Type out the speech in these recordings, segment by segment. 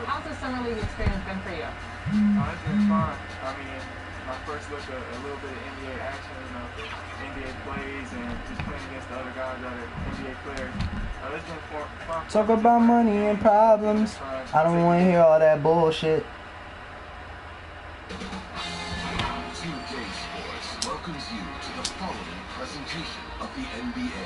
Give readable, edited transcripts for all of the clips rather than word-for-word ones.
How's the summer league experience been for you? It's been fun. I mean, my first look at a little bit of NBA action, NBA plays, and just playing against the other guys that are NBA players. It's been fun. Talk about money and problems. I don't want to hear all that bullshit. 2K Sports welcomes you to the following presentation of the NBA.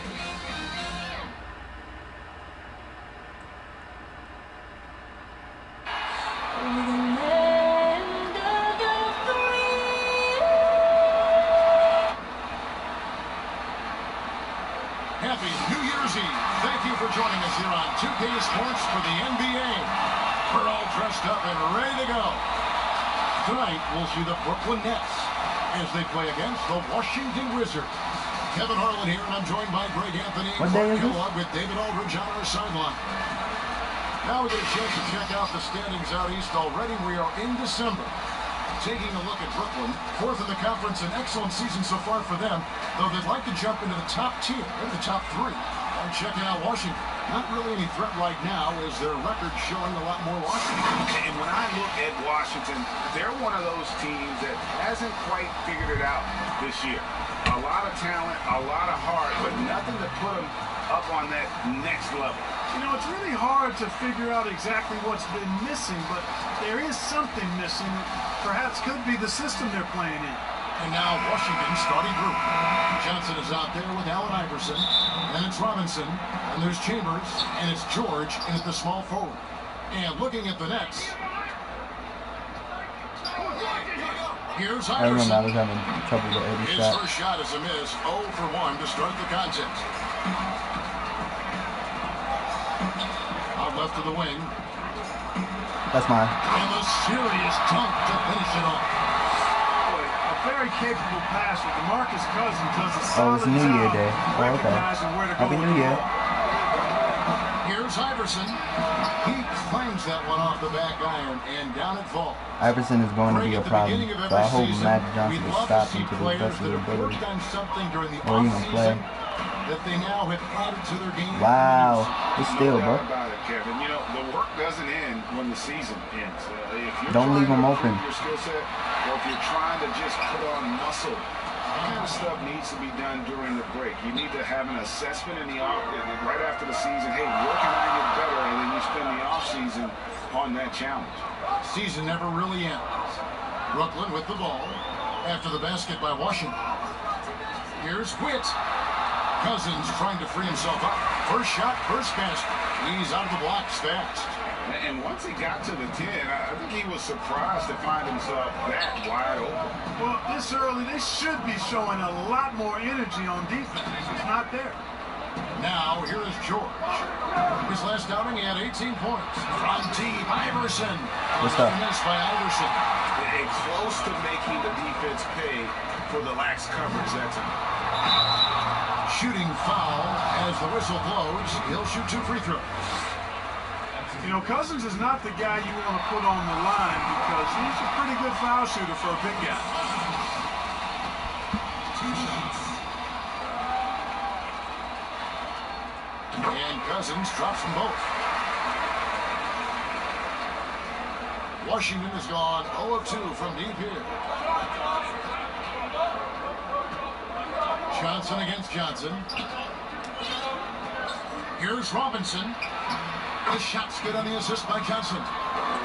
Happy New Year's Eve. Thank you for joining us here on 2K Sports for the NBA. We're all dressed up and ready to go. Tonight, we'll see the Brooklyn Nets as they play against the Washington Wizards. Kevin Harlan here, and I'm joined by Greg Anthony and Mark Kellogg with David Aldridge on our sideline. Now we get a chance to check out the standings out east already. We are in December. Taking a look at Brooklyn, fourth in the conference, an excellent season so far for them, though they'd like to jump into the top tier, in the top three. And checking out Washington. Not really any threat right now, as their record showing a lot more Washington. And when I look at Washington, they're one of those teams that hasn't quite figured it out this year. A lot of talent, a lot of heart, but nothing to put them up on that next level. You know, it's really hard to figure out exactly what's been missing, but there is something missing. Perhaps could be the system they're playing in. And now Washington starting group. Johnson is out there with Allen Iverson. And it's Robinson. And there's Chambers. And it's George in at the small forward. And looking at the Nets. Here's I remember I Iverson. was having trouble with every His shot. first shot is a miss. 0 for 1 to start the contest. Out left to the wing. That's mine. And a serious dunk to finish it off. A very capable passer. DeMarcus Cousins does a Oh, solid it's New Year job Day. Oh, okay. recognizing where to go Happy with New the Year. ball. Here's Iverson. He claims that one off the back iron and down it falls. Iverson is going to be a At the problem. beginning of So I every hope season, Magic Johnson we'd will love stop to see him to the players best of that their have ability. worked on something during the Or even play. offseason that they now have added to their game. Wow. It's No still, bro. doubt about it, Kevin. You know, the work doesn't end when the season ends. If you're Don't leave trying them to open. improve your skill set, or if you're trying to just put on muscle, that kind of stuff needs to be done during the break. You need to have an assessment in the off right after the season. Hey, where can I get better? And then you spend the off season on that challenge. Season never really ends. Brooklyn with the ball after the basket by Washington. Here's Witt. Cousins trying to free himself up. First shot, first basket. He's out of the blocks fast. And once he got to the 10, I think he was surprised to find himself that wide open. Well, this early, they should be showing a lot more energy on defense. It's not there. Now, here is George. His last outing, he had 18 points. From deep, Iverson. What's up? Miss by Iverson. And close to making the defense pay for the lax coverage that time. Shooting foul as the whistle blows. He'll shoot 2 free throws. You know, Cousins is not the guy you want to put on the line because he's a pretty good foul shooter for a big guy. And Cousins drops them both. Washington has gone 0 of 2 from deep here. Johnson against Johnson. Here's Robinson. The shot's good on the assist by Johnson.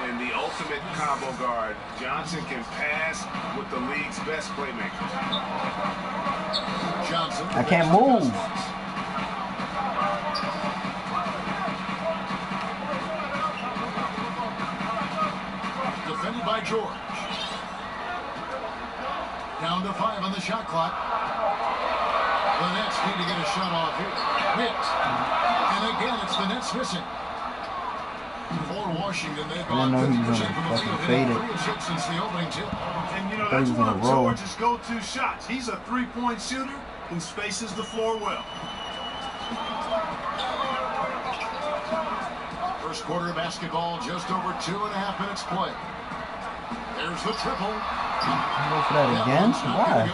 And the ultimate combo guard. Johnson can pass with the league's best playmakers. Johnson. I can't move. George. Down to 5 on the shot clock. The Nets need to get a shot off here. Hit. And again, it's the Nets missing. For Washington, they've gone 50% from the field, hitting 3 of 6 since the opening tip. And you know, that's one of George's go-to shots. He's a three-point shooter who spaces the floor well. First quarter of basketball, just over 2.5 minutes play. There's the triple. Go for that again? Why?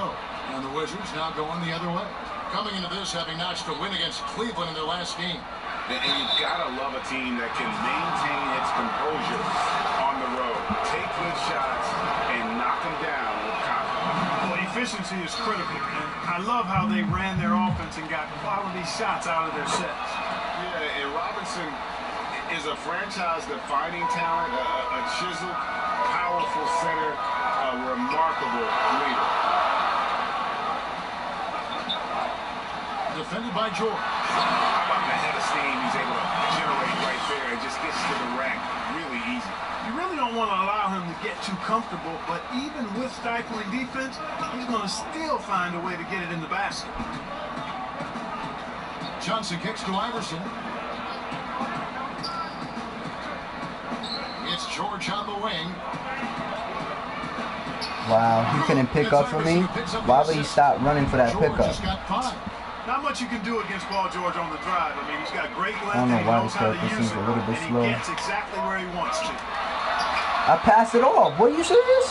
And the Wizards now going the other way. Coming into this, having notched a win against Cleveland in their last game. And you've got to love a team that can maintain its composure on the road. Take good shots and knock them down with confidence. Well, efficiency is critical. And I love how they ran their offense and got quality shots out of their sets. Yeah, and Robinson is a franchise-defining talent, a chiseled, powerful center, a remarkable leader. Defended by George. How about the head of steam he's able to generate right there and just gets to the rack really easy. You really don't want to allow him to get too comfortable, but even with stifling defense, he's going to still find a way to get it in the basket. Johnson kicks to Iverson. It's George on the wing. Wow, he couldn't pick up for me. Why would he stop running for that pickup? Not much you can do against Paul George on the drive. I mean, he's got great length. I don't know why this guy seems a little bit slow. He gets exactly where he wants to. I passed it off. What, you serious?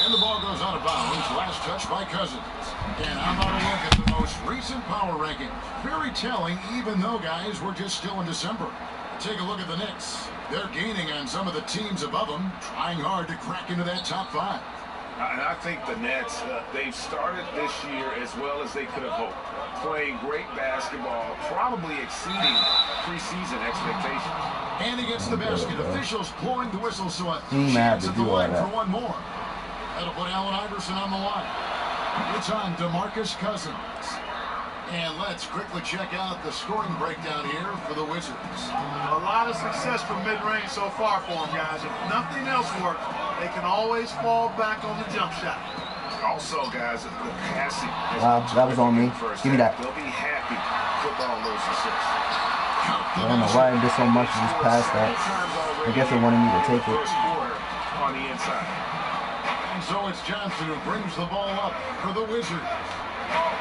And the ball goes out of bounds. Last touch by Cousins. And how about a look at the most recent power ranking? Very telling, even though, guys, we're just still in December. Take a look at the Knicks. They're gaining on some of the teams above them, trying hard to crack into that top 5. And I think the Nets, they've started this year as well as they could have hoped. Playing great basketball, probably exceeding preseason expectations. And against the basket, officials blowing the whistle, so a Team had chance to at the do all line that. for one more. That'll put Allen Iverson on the line. It's on DeMarcus Cousins. And let's quickly check out the scoring breakdown here for the Wizards. A lot of success from mid-range so far for them, guys. If nothing else works, they can always fall back on the jump shot. Also, guys, the passing. Wow, that was on me. Give me that. They'll be happy with all those assists. I don't know why I did so much to just pass that. I guess they wanted me to take it. First quarter on the inside. And so it's Johnson who brings the ball up for the Wizards.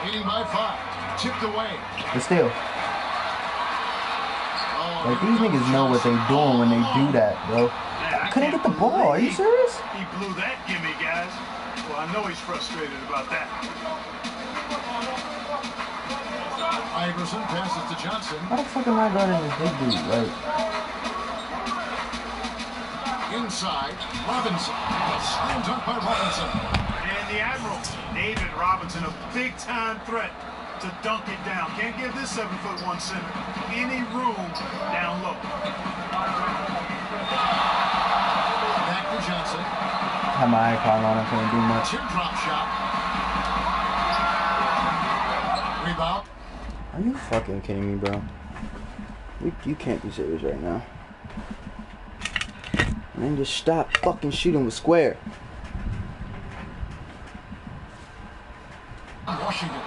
Leading by 5. Tipped away. But still. Like, these niggas know what they doing when they do that, bro. I couldn't get the ball. Are you serious? He blew that gimme, guys. Well, I know he's frustrated about that. Iverson passes to Johnson. How the fuck am I guarding this big dude? Like, inside, Robinson. Slam dunk by Robinson. And the Admiral, David Robinson, a big-time threat to dunk it down. Can't give this 7'1" center any room down low. Back to Johnson. had my icon on, I couldn't do much. Teardrop shot. Rebound. Are you fucking kidding me, bro? You can't be serious right now. Man, just stop fucking shooting with square. Washington.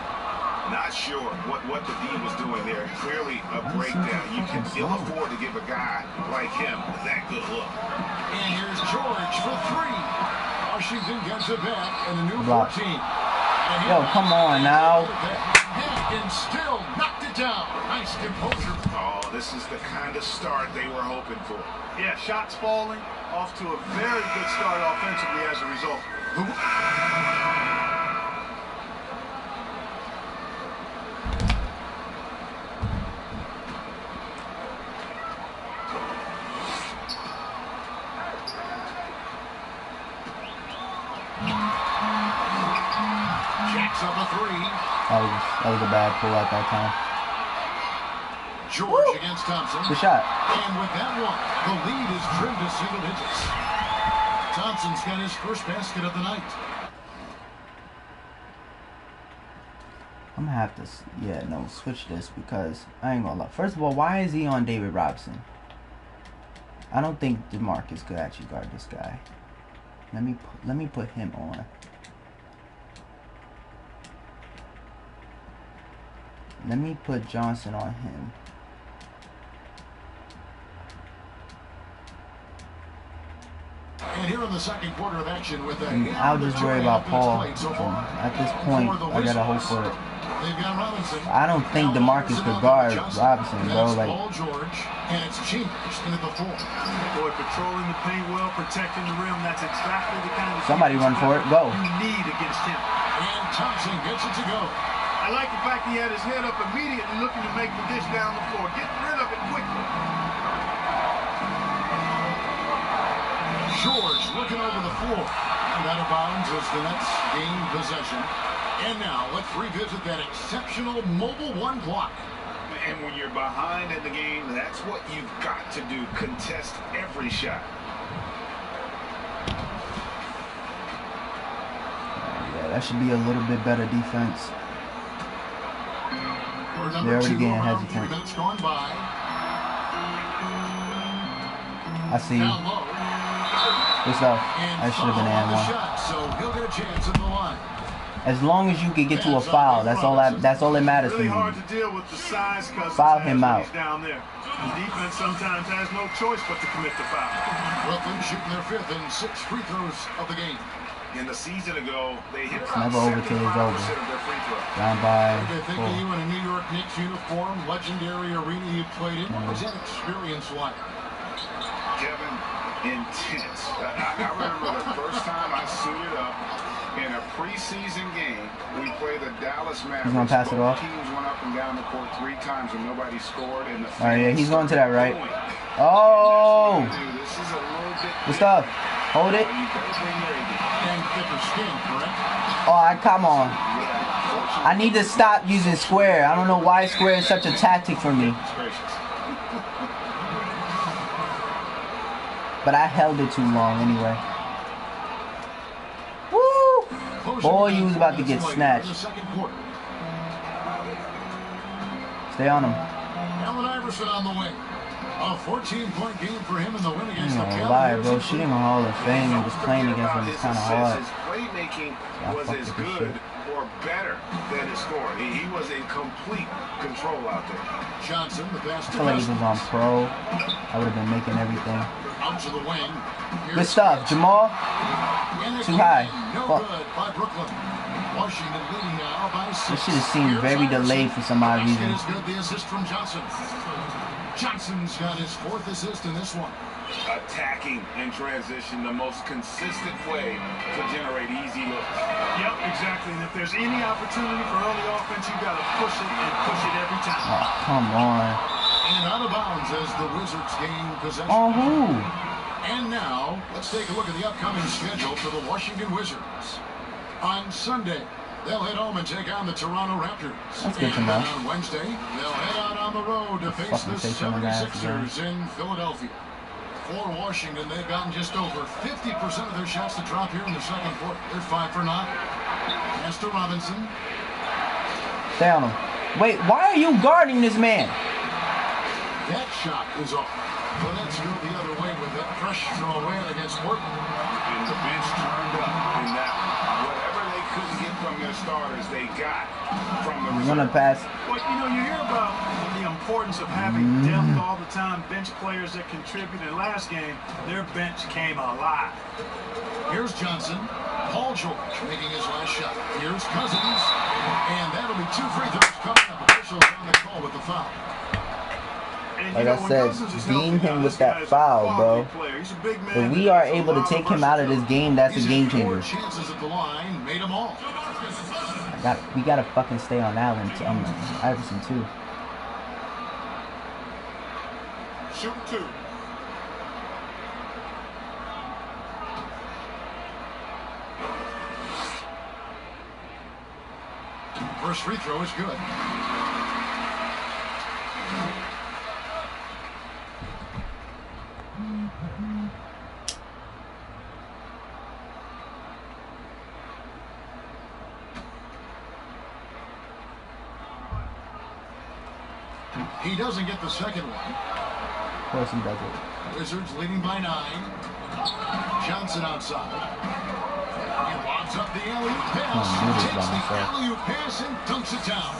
Not sure what the D was doing there. Clearly a breakdown. You can ill afford to give a guy like him that good look. And here's George for 3. Washington gets it back and a new Block. 14. Yo, come on now. And still knocked it down. Nice composure. Oh, this is the kind of start they were hoping for. Yeah, shots falling, off to a very good start offensively as a result. Jacks up a 3. That was a bad pull out that time. George against Thompson. Good shot. And with that one, the lead is trimmed to single digits. Thompson's got his first basket of the night. I'm gonna have to, switch this because I ain't gonna lie. First of all, why is he on David Robinson? I don't think DeMarcus could actually guard this guy. Let me put him on. Let me put Johnson on him. And here in the second quarter of action with the I'll just worry about Paul. At this point, I gotta hope for it. They've got Robinson. I don't think DeMarcus could guard Robinson, bro. Like, Paul George, and it's Chambers in at the 4. Boy, patrolling the paint well, protecting the rim. That's exactly the kind of somebody run for it. Go. you need against him. And Thompson gets it to go. I like the fact he had his head up immediately looking to make the dish down the floor. Get rid of it quickly. George looking over the floor. And out of bounds as the Nets gain possession. And now let's revisit that exceptional mobile 1 block. And when you're behind in the game, that's what you've got to do. Contest every shot. yeah, that should be a little bit better defense. They're already getting hesitant. 3 minutes gone by. I see. Down low. What's up? And That should have been foul on the and one. shot, so he'll get a chance at the line. As long as you can get to a foul, that's all that matters to Really me. hard to deal with the size because Foul him out. down there. The defense sometimes has no choice but to commit the foul. Brooklyn shooting their 5th and 6th free throws of the game. In the season ago, they hit Never over till it's over. of their free throws. Down by What did they think of 4. you in a New York Knicks uniform, legendary arena you played in? What was that experience like? Kevin, intense. I remember the first time I suited up in a preseason game. We played the Dallas Mavericks. He's gonna pass it off. Teams went up and down the court 3 times and nobody scored. And the All right, yeah, he's going to that right. This Oh, is a little bit. good stuff. Hold it. You better bring your A game. And thicker skin, correct? Oh, come on. I need to stop using square. I don't know why square is such a tactic for me. But I held it too long anyway. Woo! Boy, you was about to get snatched. Stay on him. Allen Iverson on the wing. A 14-point game for him in the win against the I'm gonna Cavaliers. lie, bro. Shooting a Hall of Fame and just playing against him is kind of hard. His playmaking Yeah, was fuck as with this good shit. or better than his scoring. He was in complete control out there. Johnson, the pass I to feel like if he was on Cousins. pro, I would have been making everything. Out to the wing. Good stuff, Jamal. And Too high. No Fuck. good by Brooklyn. Washington leading now by 6. This shit has seemed Here's very Iverson. delayed for some odd Basket reason. is good. The assist from Johnson. Johnson's got his 4th assist in this one. Attacking in transition, the most consistent way to generate easy looks. Yep, exactly. And if there's any opportunity for early offense, you got to push it and push it every time. Oh, come on. And out of bounds as the Wizards gain possession. On who? And now, let's take a look at the upcoming schedule for the Washington Wizards. On Sunday, they'll head home and take on the Toronto Raptors. That's good to And know. then on Wednesday, they'll head out on the road to face Fucking the take someone ass 76ers in Philadelphia. For Washington, they've gotten just over 50% of their shots to drop here in the second quarter. They're 5 for 9. Pass to Robinson. Stay on him. Wait, why are you guarding this man? That shot is off. But let's go the other way with that fresh throw away against Portland. And the bench turned up in that one. Whatever they couldn't get from their starters, they got from the He's gonna pass. But, you know, you hear about the importance of having depth all the time, bench players that contribute. In last game, their bench came alive. Here's Johnson. Paul George making his last shot. Here's Cousins. And that'll be 2 free throws coming up. Officials on the call with the foul. And, Like you know, I when said, Cousins is beam healthy, him now, with this that guy's a foul, quality bro. player. He's a big man If we that are has a able to lot of take him out of this game, that's a He's game had 4 changer. chances at the line, made them all. We gotta fucking stay on Allen, Iverson too. Shoot 2. First free throw is good. He doesn't get the second one. Of course he does it. Wizards leading by 9. Johnson outside. He lobs up the alley-oop pass. Takes the alley-oop pass and dunks it down.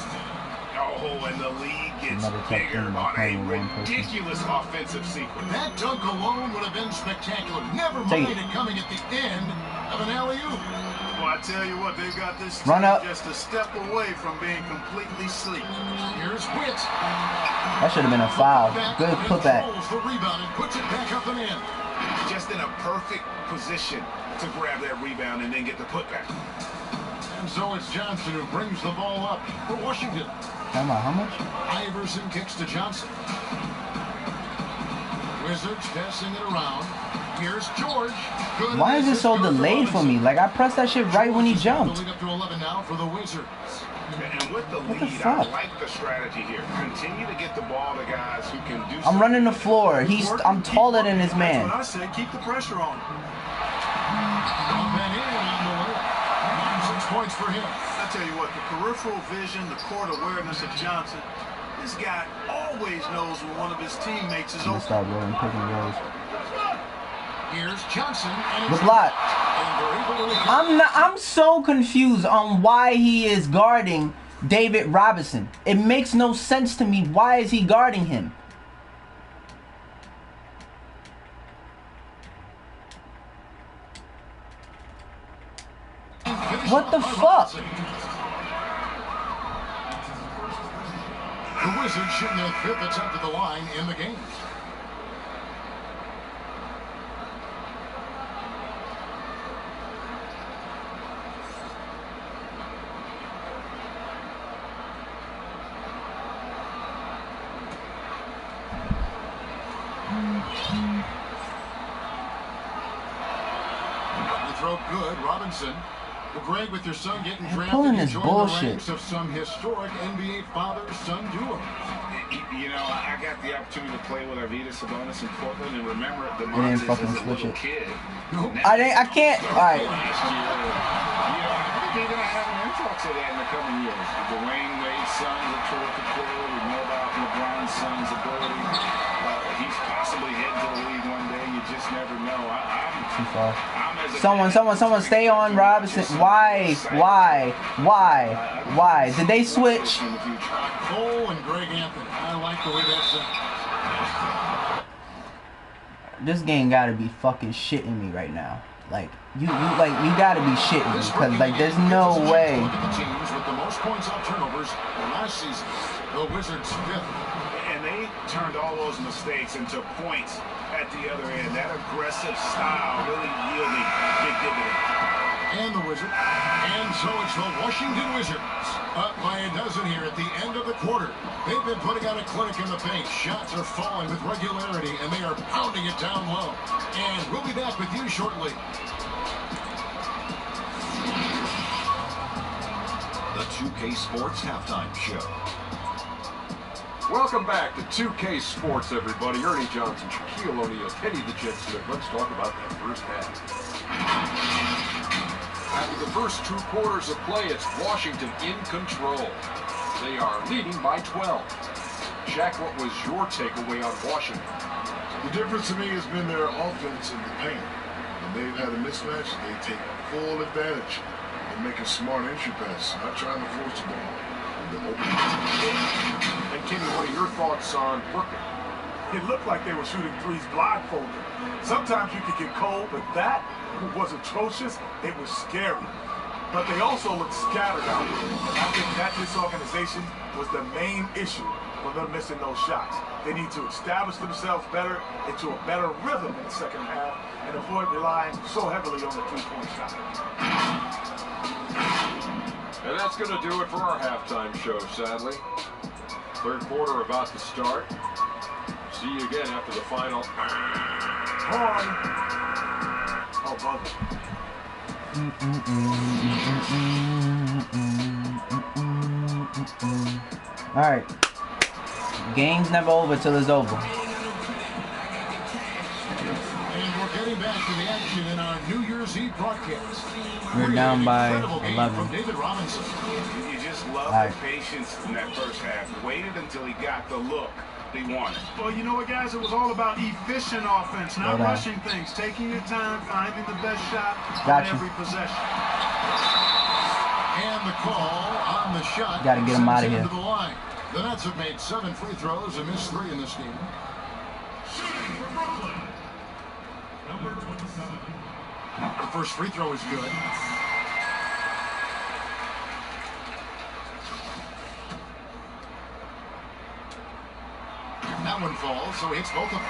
Oh, and the lead gets bigger on a ridiculous offensive sequence. That dunk alone would have been spectacular. Never mind it coming at the end of an alley-oop. Well, I tell you what, they've got this Run up. just a step away from being completely asleep. Here's Witt. That should have been a foul. Good putback. Controls the rebound and puts it back up and in. Just in a perfect position to grab that rebound and then get the putback. And so it's Johnson who brings the ball up for Washington. How much? Iverson kicks to Johnson. Wizards passing it around. Here's George. Good. Why is it so delayed for me? Like I pressed that shit right when he jumped. Lead up to 11 now for the Wizards. And with the What the lead, I fuck? like the strategy here. Continue to get the ball to guys who can do I'm running the floor. I'm taller than this That's man. what I said. Keep the pressure on. Up and in on the way. 6 points for him. I tell you what, the peripheral vision, the court awareness of Johnson, this guy always knows when one of his teammates is I'm gonna open. start rolling pick and rolls. Here's Johnson. And The it's block. and they're able to recover. I'm so confused on why he is guarding David Robinson. It makes no sense to me. Why is he guarding him? What the fuck? The Wizards shooting their 5th attempt at the line in the game. The throw good. Robinson. Well, Greg, with your son getting drafted, pulling you this join bullshit. the ranks of some historic NBA father-son duo. You know, I got the opportunity to play with Arvydas Sabonis in Portland and remember the didn't Montes fucking as a switch little it. kid. I can't. All right. Last year, you know, I think they're going to have an influx of that in the coming years. Dwayne Wade's son is a terrific player. We know about LeBron's son's ability. He's possibly heading to the league one day. You just never know. Too far. Someone stay on Robinson. Why? Did they switch? Cole and Greg Anthony. I like the way that's This game gotta be fucking shitting me right now. Like you gotta be shitting me because like there's no way. Look at the teams with the most points off turnovers last season. The Wizards 5th. And they turned all those mistakes into points at the other end. That aggressive style really yielding big dividends. And the Wizards. And so it's the Washington Wizards. Up by a dozen here at the end of the quarter. They've been putting out a clinic in the paint. Shots are falling with regularity, and they are pounding it down low. And we'll be back with you shortly. The 2K Sports Halftime Show. Welcome back to 2K Sports, everybody. Ernie Johnson, Shaquille O'Neal, Kenny the Jet Smith. Let's talk about that first half. After the first 2 quarters of play, it's Washington in control. They are leading by 12. Shaq, what was your takeaway on Washington? The difference to me has been their offense in the paint. When they've had a mismatch, they take full advantage and make a smart entry pass, not trying to force the ball. And Kenny, what are your thoughts on Brooklyn? It looked like they were shooting threes blindfolded. Sometimes you could get cold, but that was atrocious. It was scary. But they also looked scattered out there. And I think that disorganization was the main issue for them missing those shots. They need to establish themselves better into a better rhythm in the second half and avoid relying so heavily on the three-point shot. And that's going to do it for our halftime show, sadly. Third quarter about to start. See you again after the final. Oh, bugger. All right. Game's never over till it's over. And we're getting back to the action in our New Year's Eve broadcast. We're down by Incredible game 11. From David Robinson. You just love All right. the patience in that first half. Waited until he got the look they wanted. Well, you know what, guys? It was all about efficient offense, not rushing things, taking your time, finding the best shot on every possession. And the call on the shot. Got to get him out of here. The line. The Nets have made 7 free throws and missed 3 in this game. The first free throw is good. That one falls, so he hits both of them.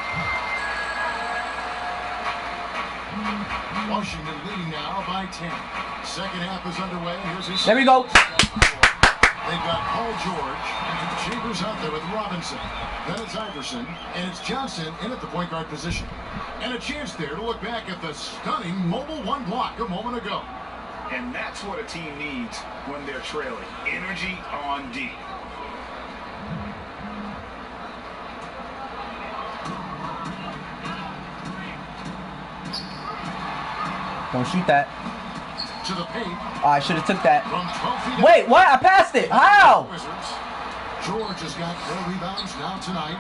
Washington leading now by 10. Second half is underway. Here's his. There we go. They've got Paul George, Chambers out there with Robinson. Then it's Iverson, and it's Johnson in at the point guard position. And a chance there to look back at the stunning mobile 1 block a moment ago. And that's what a team needs when they're trailing. Energy on D. Don't shoot that. To the paint. Oh, I should have took that. From 12 feet Wait, what? I passed it. How? George has got 4 rebounds now tonight.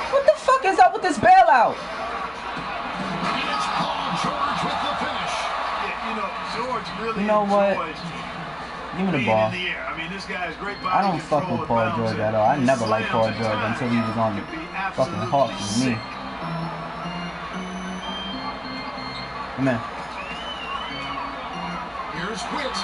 What the fuck is up with this bailout? And it's Paul George with the finish. Yeah, you know, George really You know what? Give me the ball. In the air. I mean, this guy has great body I don't fuck with Paul George at all. I never liked Paul George until he was on the fucking Hawks with me. Come in. Here's Witt.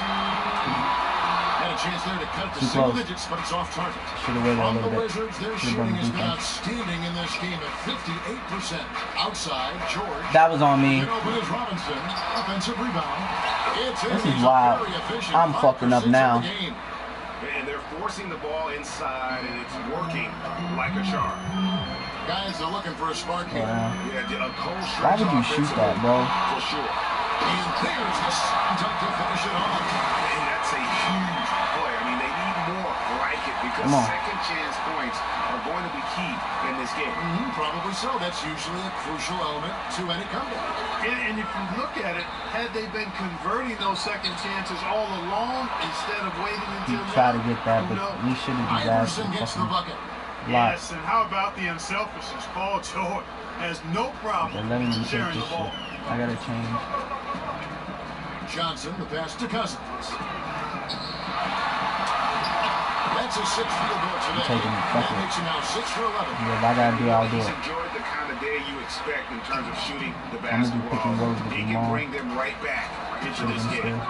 Had a chance there to cut it to single digits, but it's off target. Should have waited a On little the bit. Wizards, their shooting has been outstanding in this game at 58%. Outside, George. That was on me. And open is Robinson. Offensive rebound. This is wild. I'm fucking up now. And they're forcing the ball inside, and it's working like a charm. Guys are looking for a spark here. Yeah, a cold why would you shoot that, bro? For sure. And there's the time to finish it off. And that's a huge play. I mean, they need more like it because second chance points are going to be key in this game. Probably so. That's usually a crucial element to any comeback. And if you look at it, had they been converting those second chances all along instead of waiting until He tried to get that, but we shouldn't do that. Iverson gets the bucket. Yes, and how about the unselfishness? Paul George has no problem sharing the ball. I gotta change. Johnson, the pass to Cousins. That's a 6th field goal today. That makes him now 6 for 11. Yeah, if I gotta do it, I'll do it. He's enjoyed the kind of day you expect in terms of shooting the I'm gonna be picking basketball. rows with He them can all. bring them right back into this game.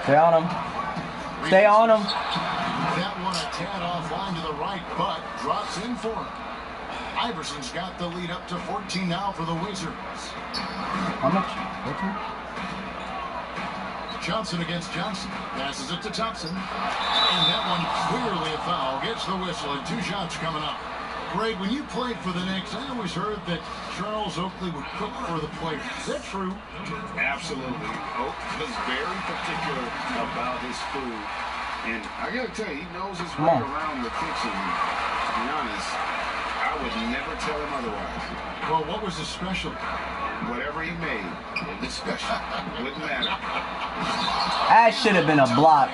Stay on him. Stay on him. That one a tad offline to the right, but drops in for him. Iverson's got the lead up to 14 now for the Wizards. How much? 14? Johnson against Johnson. Passes it to Thompson. And that one clearly a foul. Gets the whistle and 2 shots coming up. Greg, when you played for the Knicks, I always heard that Charles Oakley would cook for the players. Is that true? Absolutely. Oak was very particular about his food. And I gotta tell you, he knows his way around the kitchen. To be honest, I would never tell him otherwise. Well, what was his special? Whatever he made, it was special. Wouldn't matter. That should have been a block,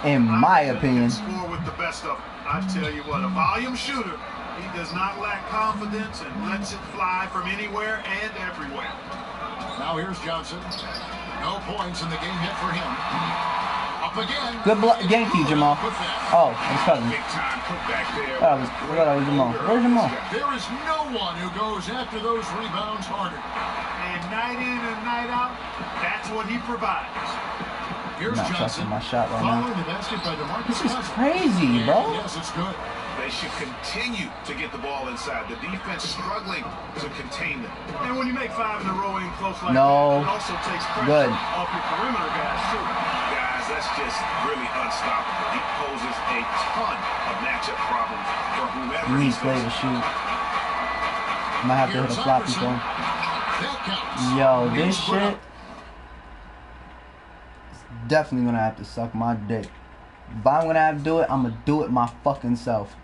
in my opinion. Score with the best of them. I tell you what, a volume shooter. He does not lack confidence and lets it fly from anywhere and everywhere. Now here's Johnson. No points in the game yet for him. Up again. Good game to you, Jamal. Oh, it's Cousins. Big time putback there. I thought that was Jamal. Where's Jamal? There is no one who goes after those rebounds harder. And night in and night out, that's what he provides. Here's I'm not trusting my shot right now. Following the basket by DeMarcus This is Cousins. crazy, bro. Yes, it's good. They should continue to get the ball inside. The defense struggling to contain them. And when you make 5 in a row in close like No. that, it also takes pressure Good. off your perimeter guys, too. Guys, that's just really unstoppable. He poses a ton of matchup problems for whoever You need he's Clay to facing. shoot. Might have to hit a floppy throw. Yo, this shit is definitely gonna have to suck my dick. If I'm gonna have to do it, I'm gonna do it my fucking self.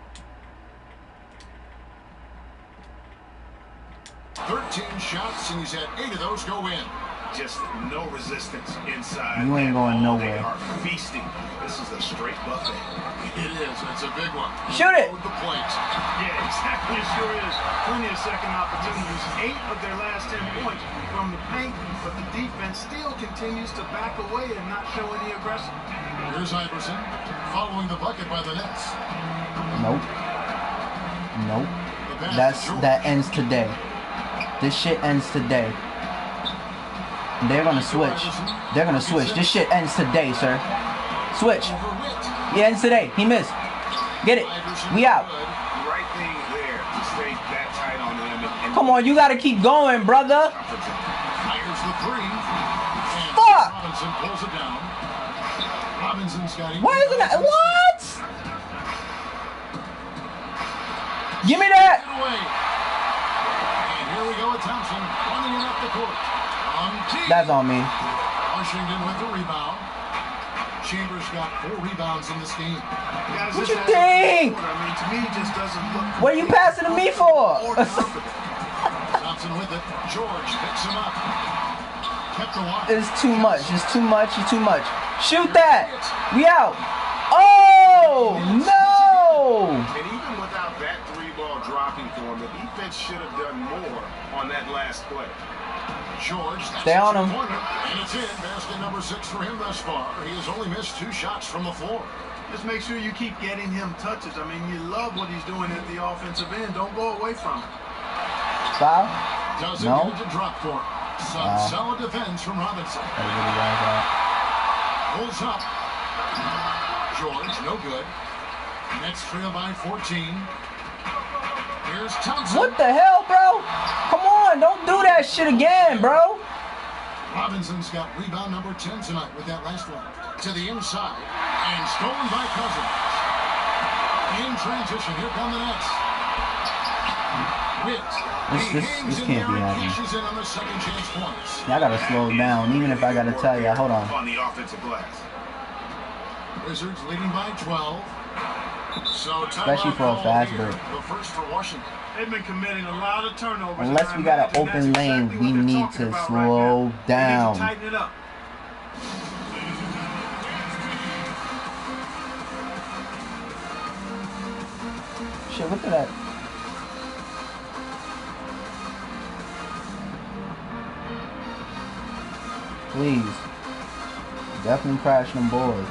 13 shots, and he's had 8 of those go in. just no resistance inside. You ain't going nowhere. They are feasting. This is a straight buffet. It is. It's a big one. Shoot it. Load the plate. Yeah, exactly. It sure is. Plenty of second opportunities. 8 of their last 10 points from the paint, but the defense still continues to back away and not show any aggression. Here's Iverson following the bucket by the Nets. Nope. Nope. The pass to George. That ends today. This shit ends today. They're gonna switch. They're gonna switch. This shit ends today, sir. Switch. Over Witt. He ends today. He missed. Get it. We out. Right thing there to stay that tight on them. And Come on, you gotta keep going, brother. Fires the three. And Fuck. Robinson pulls it down. Robinson's got it. Why isn't that? What? Give me that. Away. And here we go with Thompson running it up the court. That's on me. Washington with the rebound. Chambers got 4 rebounds in this game. Guys, What this you has to be think? quarter. I mean, to me, it just doesn't look. What are you passing to me for? Or comfortable. Thompson with it. George picks him up. Kept the line. It's too much. It's too much. It's too much. Shoot that. We out. Oh no! And even without that 3-ball dropping for him, the defense should have done more on that last play. George, Stay on him. And it's in. Basket number 6 for him thus far. He has only missed 2 shots from the floor. Just make sure you keep getting him touches. I mean, you love what he's doing at the offensive end. Don't go away from it. Foul? Doesn't No. get it to drop for him. Some solid defense from Robinson. Pulls up. George, no good. Nets trail by 14. Here's Thompson. What the hell, bro? Come on, don't do that shit again, bro. Robinson's got rebound number 10 tonight with that last one. To the inside. And stolen by Cousins. In transition, here come the Nets. Witt. This can't be happening. Cashes in on the second chance points. I gotta slow down, even if I gotta tell you. Hold on. On the offensive glass. Wizards leading by 12. So Especially for a fast break. The first for Washington. They've been committing a lot of turnovers. Unless we got an open lane, we need to slow down. They need to tighten it up. Shit, look at that. Please. Definitely crash them boards.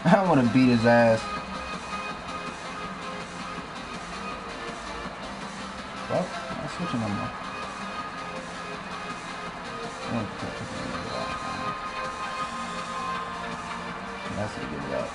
I want to beat his ass. Well, I'm not switching no more. That's to give it up.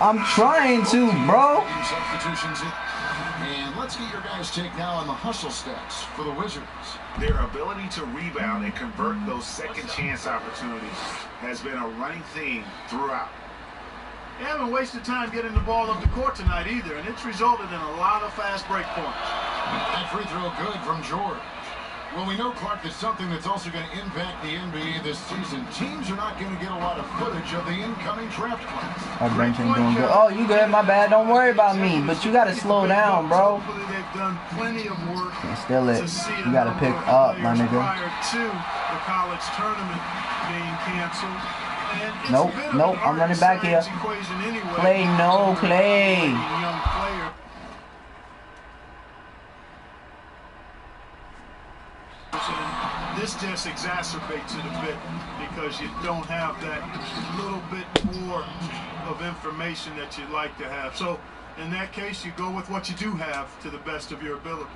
I'm trying to, bro. Substitutions in. And let's get your guys' take now on the hustle stats for the Wizards. Their ability to rebound and convert those second chance opportunities has been a running theme throughout. They haven't wasted time getting the ball up the court tonight either, and it's resulted in a lot of fast break points. That free throw good from George. Well, we know, Clark, that's something that's also going to impact the NBA this season. Teams are not going to get a lot of footage of the incoming draft class. Our bench ain't doing good. Oh, you good? My bad. Don't worry about me. But you gotta slow down, bro. They've done plenty of work. Can't steal it. To see You gotta pick up, my nigga. Prior to the college tournament being canceled. And it's Nope, a bit of nope, an I'm running back here. art and science equation anyway. Clay, no, Clay. Young player. This just exacerbates it a bit because you don't have that little bit more of information that you'd like to have. So in that case, you go with what you do have to the best of your ability.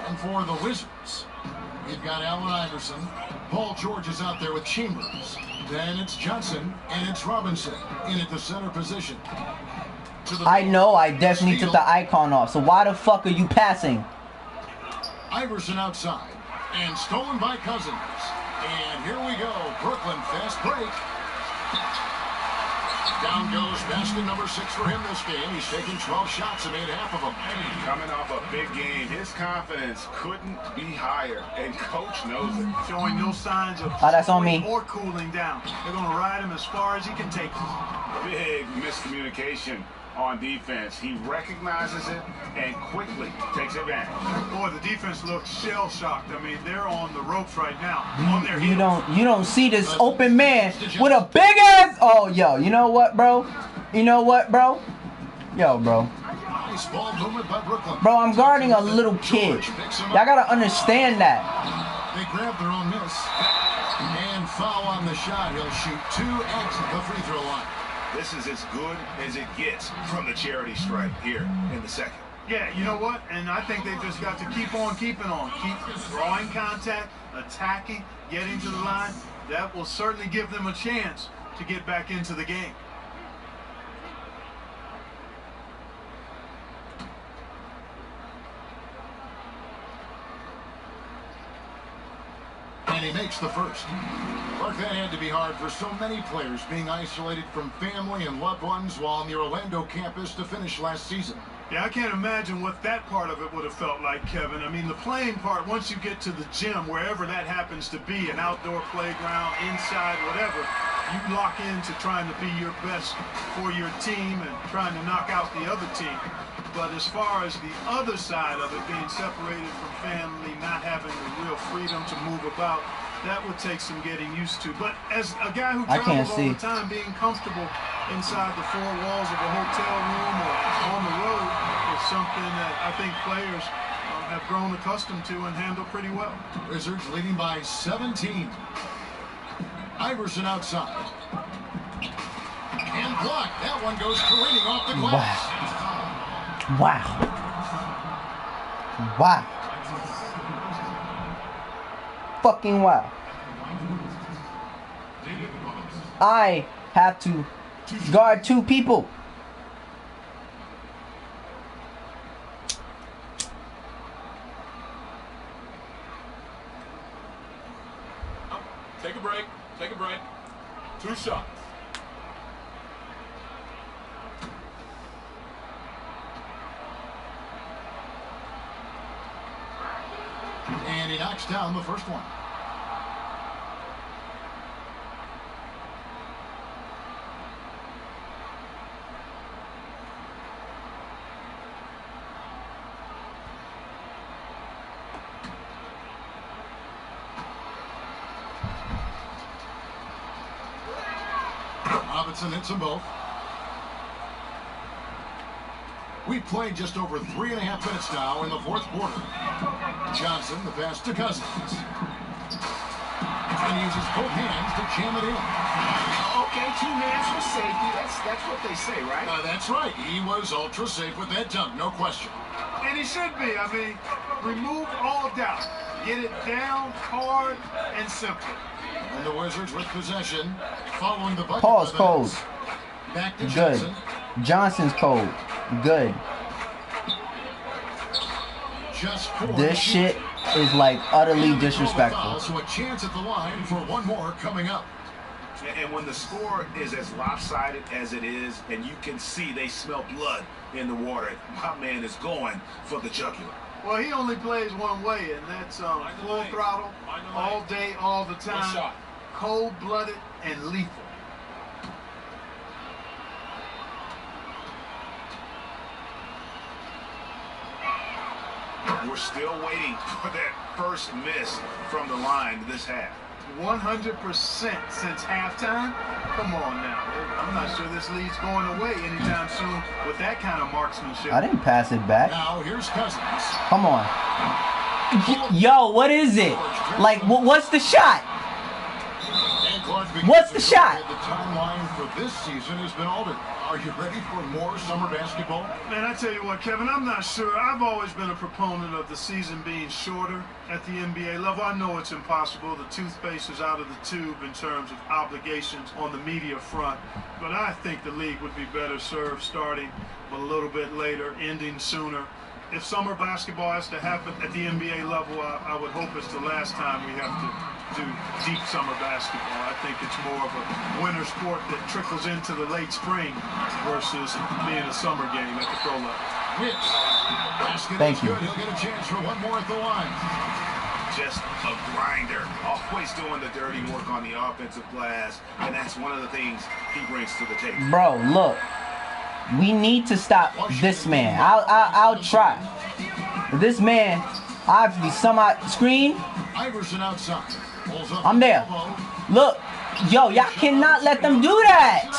And for the Wizards, we've got Allen Iverson. Paul George is out there with Chambers. Then it's Johnson and it's Robinson in at the center position. I know I definitely took the icon off. So why the fuck are you passing? Iverson outside. And stolen by Cousins. And here we go. Brooklyn fast break. Down goes basket number 6 for him this game. He's taken 12 shots and made half of them. Coming off a big game, his confidence couldn't be higher, and coach knows it. Showing no signs of that's on slowing me. or cooling down. They're going to ride him as far as he can take him. Big miscommunication on defense. He recognizes it and quickly takes advantage. Boy, the defense looks shell-shocked. I mean, they're on the ropes right now. On their You heels. don't see this open man with a big ass. Oh, yo, you know what, bro? You know what, bro? Yo, bro. Nice ball movement by Brooklyn. Bro, I'm guarding a little kid. Y'all gotta understand that. They grab their own miss. And foul on the shot. He'll shoot 2 at the free throw line. This is as good as it gets from the charity stripe here in the second. Yeah, you know what? And I think they've just got to keep on keeping on. Keep drawing contact, attacking, getting to the line. That will certainly give them a chance to get back into the game. And he makes the first. Mark, that had to be hard for so many players being isolated from family and loved ones while on the Orlando campus to finish last season. Yeah, I can't imagine what that part of it would have felt like, Kevin. I mean, the playing part, once you get to the gym, wherever that happens to be, an outdoor playground, inside, whatever, you lock into trying to be your best for your team and trying to knock out the other team. But as far as the other side of it, being separated from family, not having the real freedom to move about, that would take some getting used to. But as a guy who travels all the time, being comfortable inside the 4 walls of a hotel room or on the road is something that I think players have grown accustomed to and handle pretty well. Wizards leading by 17. Iverson outside. And blocked. That one goes careening off the glass. Wow. Wow. Fucking wow. I have to guard 2 people. Take a break. Take a break. 2 shots. And he knocks down the first one. Robinson hits them both. We played just over 3.5 minutes now in the 4th quarter. Johnson, the pass to Cousins. And he uses both hands to jam it in. Okay, 2 hands for safety. That's what they say, right? That's right. He was ultra safe with that dunk, no question. And he should be. I mean, remove all doubt. Get it down, hard, and simple. And the Wizards with possession, following the bucket. Paul's cold. Back to Good. Johnson. Johnson's cold. Good. Just 4. This shit is like utterly disrespectful. So a chance at the line for one more coming up. And when the score is as lopsided as it is, and you can see they smell blood in the water, my man is going for the jugular. Well, he only plays one way, and that's full throttle, all day, all the time, cold-blooded and lethal. We're still waiting for that first miss from the line this half. 100% since halftime? Come on now. I'm not sure this lead's going away anytime soon with that kind of marksmanship. I didn't pass it back. Now here's Cousins. Come on. Yo, what is it? Like, what's the shot? What's the shot? The timeline for this season has been altered. Are you ready for more summer basketball? Man, I tell you what, Kevin, I'm not sure. I've always been a proponent of the season being shorter at the NBA level. I know it's impossible. The toothpaste is out of the tube in terms of obligations on the media front. But I think the league would be better served starting a little bit later, ending sooner. If summer basketball has to happen at the NBA level, I would hope it's the last time we have to to deep summer basketball. I think it's more of a winter sport that trickles into the late spring versus being a summer game at the pro level. Thank you. He'll get a chance for one more at the line. Just a grinder, always doing the dirty work on the offensive glass, and that's one of the things he brings to the table. Bro, look. We need to stop this man. I'll try. This man, obviously, somehow screen. Iverson outside. I'm there. Look, yo, y'all cannot let them do that.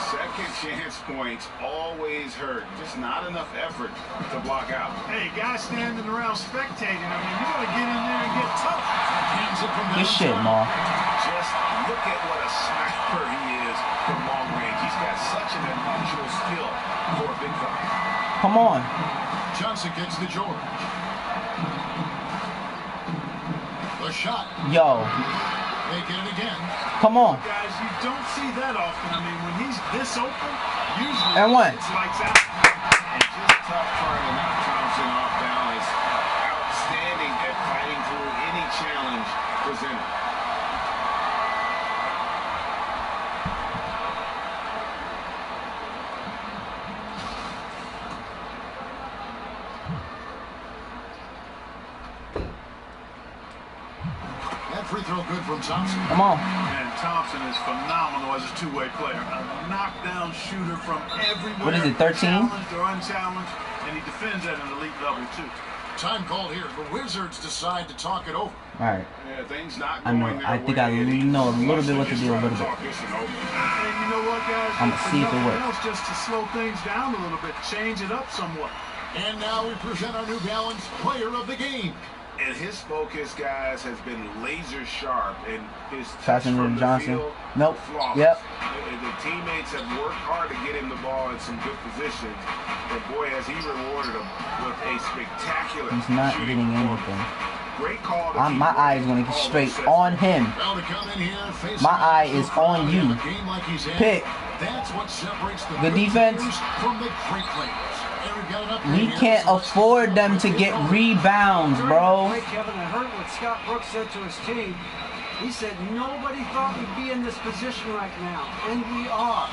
Second chance points always hurt. Just not enough effort to block out. Hey, guys standing around spectating. I mean, you got to get in there and get tough. Good shit, Ma. Just look at what a sniper he is from long range. He's got such an unusual skill for a big guy. Come on. Johnson gets to George. The shot. Yo. They get it again. Come on. Guys, you don't see that often. I mean, when he's this open, usually and one. It's lights out. And just tough trying to knock Thompson off balance. Outstanding at fighting through any challenge presented. Free throw good from Thompson. Come on. And Thompson is phenomenal as a two-way player. A knockdown shooter from everywhere. What is it, 13? Challenged or unchallenged, and he defends at an elite level, too. Time called here. The Wizards decide to talk it over. All right. Yeah, things not I know. I think I know a little bit what to do a little bit. And you know what, guys? I'm going to see if it works. Else, just to slow things down a little bit, change it up somewhat. And now we present our New Balance player of the game. And his focus, guys, has been laser sharp, and his passing to Johnson. Field, nope. flawless. Yep. The teammates have worked hard to get him the ball in some good positions, but boy, has he rewarded him with a spectacular. He's not getting anything. Great call. My eye is going to get straight on him. My eye is on you. Pick. That's what separates the good defense. From the great players. We can't afford them to get rebounds, bro. Kevin, I heard what Scott Brooks said to his team. He said nobody thought we'd be in this position right now, and we are.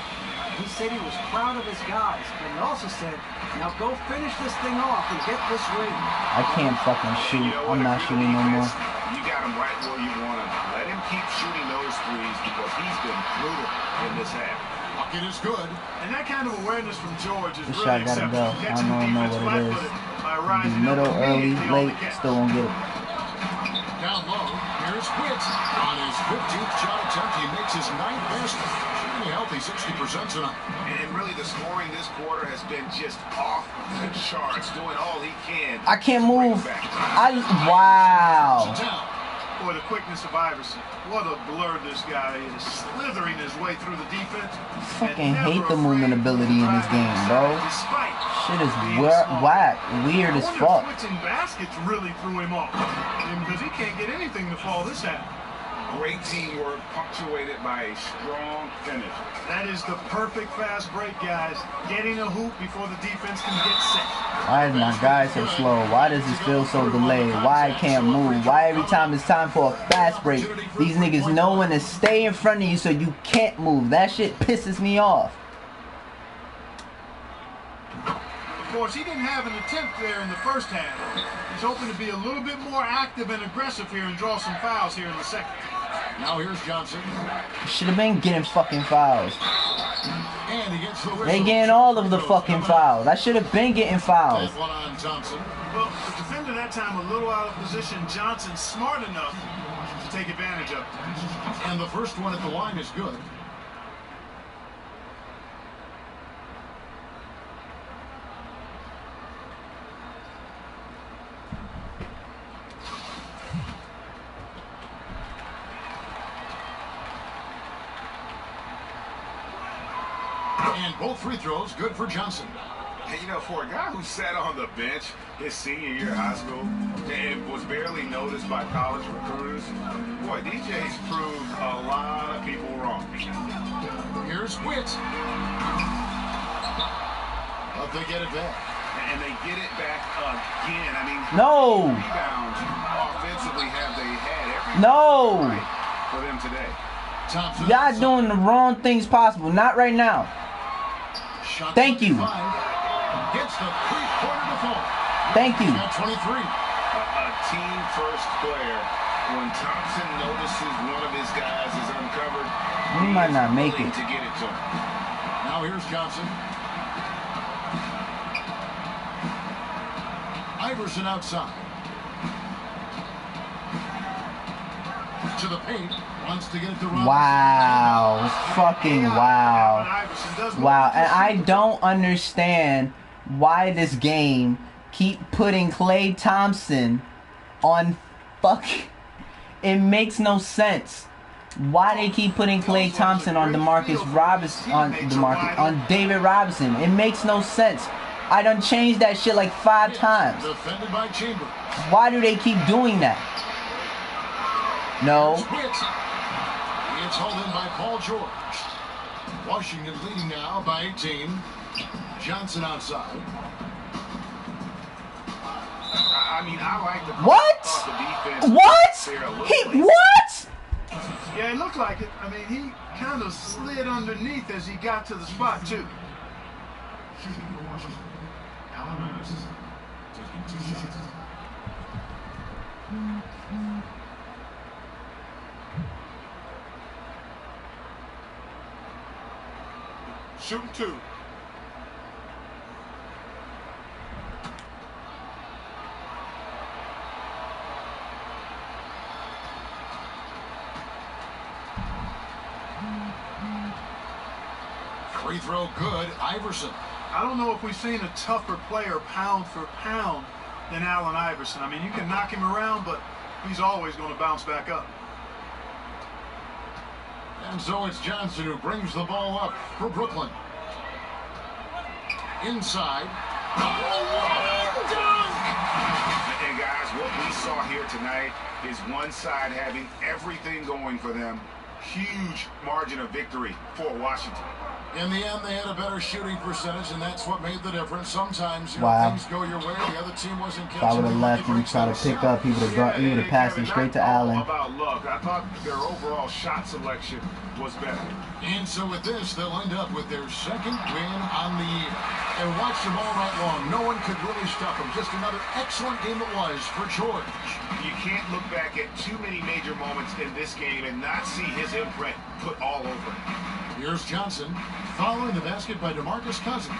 He said he was proud of his guys, but he also said, now go finish this thing off and get this ring. I can't fucking shoot. I'm not shooting no more. You got him right where you want him. Let him keep shooting those threes because he's been brutal in this half. Bucket is good. And that kind of awareness from George is this really shot gotta go. I don't know what it is. Middle, early, late, still won't get it. Down low, here's Quitz. On his 15th shot attempt, he makes his 9th basket. Shooting healthy, 60% tonight. And really, the scoring this quarter has been just off the charts, doing all he can. I can't move. Wow. Boy, the quickness of Iverson. What a blur this guy is. Slithering his way through the defense. Fucking hate the movement ability in this game, bro. Shit is whack. Weird as fuck. Switching baskets really threw him off. Because he can't get anything to fall this half. Great teamwork punctuated by a strong finish. That is the perfect fast break, guys. Getting a hoop before the defense can get set. Why is my guy so slow? Why does this feel so delayed? Why I can't move? Why every time it's time for a fast break, these niggas know when to stay in front of you so you can't move? That shit pisses me off. Of course, he didn't have an attempt there in the first half. He's hoping to be a little bit more active and aggressive here and draw some fouls here in the second. Now here's Johnson. Should have been getting fucking fouls. And he gets the whistle. They getting all of the fucking fouls. I should have been getting fouls. One on Thompson. Well, the defender that time a little out of position. Johnson smart enough to take advantage of it. And the first one at the line is good. And both free throws good for Johnson. And you know, for a guy who sat on the bench his senior year of high school and was barely noticed by college recruiters, boy, DJ's proved a lot of people wrong. Here's Quitz. But they get it back. And they get it back again. I mean, No. rebounds offensively have they had everything No. right for them today. Thompson. Y'all doing the wrong things possible. Not right now. Shot Thank you. 25. Gets the three-quarter to fall. Thank you. At 23. A team-first player. When Thompson notices one of his guys is uncovered, We might not make willing it. to get it to him. Now here's Johnson. Iverson outside. To the paint. Wants to get it to Robinson. Wow. Fucking wow. Allen Iverson does Wow. what And I he should. don't understand why this game keep putting Klay Thompson on it makes no sense. Why they keep putting Klay Thompson on DeMarcus Robinson on David Robinson? It makes no sense. I done changed that shit like 5 times. Defended by Chambers. Why do they keep doing that? No. It's hauled in by Paul George. Washington leading now by 18. Johnson outside. I mean, I like the What? the defense. What? There a little He bit. what? Yeah, it looked like it. I mean, he kind of slid underneath as he got to the spot, too. Shooting 2. Free throw good. Iverson. I don't know if we've seen a tougher player pound for pound than Allen Iverson. I mean, you can knock him around, but he's always going to bounce back up. And so it's Johnson who brings the ball up for Brooklyn. Inside. And guys, what we saw here tonight is one side having everything going for them. Huge margin of victory for Washington. In the end, they had a better shooting percentage, and that's what made the difference. Sometimes, you know, Wow. things go your way, the other team wasn't If I catching would have it. left and tried to pick up, he would have passed it straight to Allen. About luck. I thought their overall shot selection was better. And so with this, they'll end up with their second win on the year. And watch them all night long. No one could really stop them. Just another excellent game it was for George. You can't look back at too many major moments in this game and not see his imprint put all over it. Here's Johnson, following the basket by DeMarcus Cousins.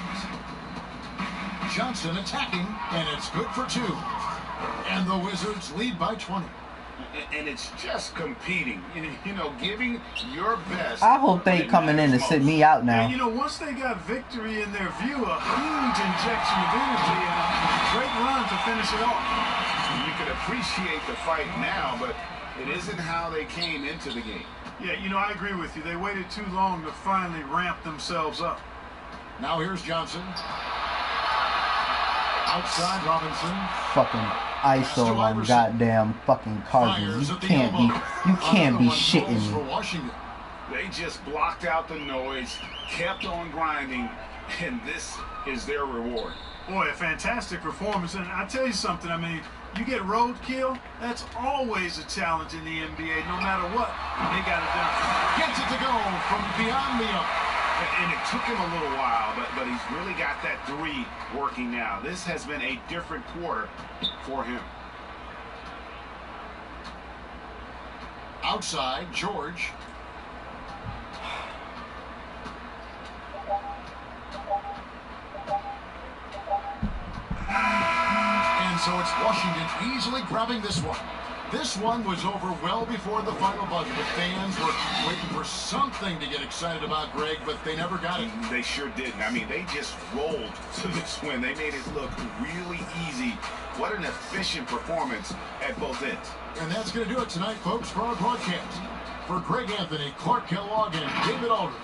Johnson attacking, and it's good for 2. And the Wizards lead by 20. And it's just competing, you know, giving your best. I hope they coming in to sit me out now. And, you know, once they got victory in their view, a huge injection of energy and a great run to finish it off. You could appreciate the fight now, but it isn't how they came into the game. Yeah, you know, I agree with you. They waited too long to finally ramp themselves up. Now here's Johnson. Outside Robinson. Fucking ISO on goddamn fucking Cardinals. You can't be shitting For me. Washington. They just blocked out the noise, kept on grinding, and this is their reward. Boy, a fantastic performance. And I tell you something, I mean, you get roadkill, that's always a challenge in the NBA, no matter what. They got it done. Gets it to go from beyond the arc. And it took him a little while, but he's really got that 3 working now. This has been a different quarter for him. Outside, George. And so it's Washington easily grabbing this one. This one was over well before the final buzzer. The fans were waiting for something to get excited about, Greg, but they never got it. They sure didn't. I mean, they just rolled to this win. They made it look really easy. What an efficient performance at both ends. And that's going to do it tonight, folks, for our broadcast. For Greg Anthony, Clark Kellogg, and David Aldridge,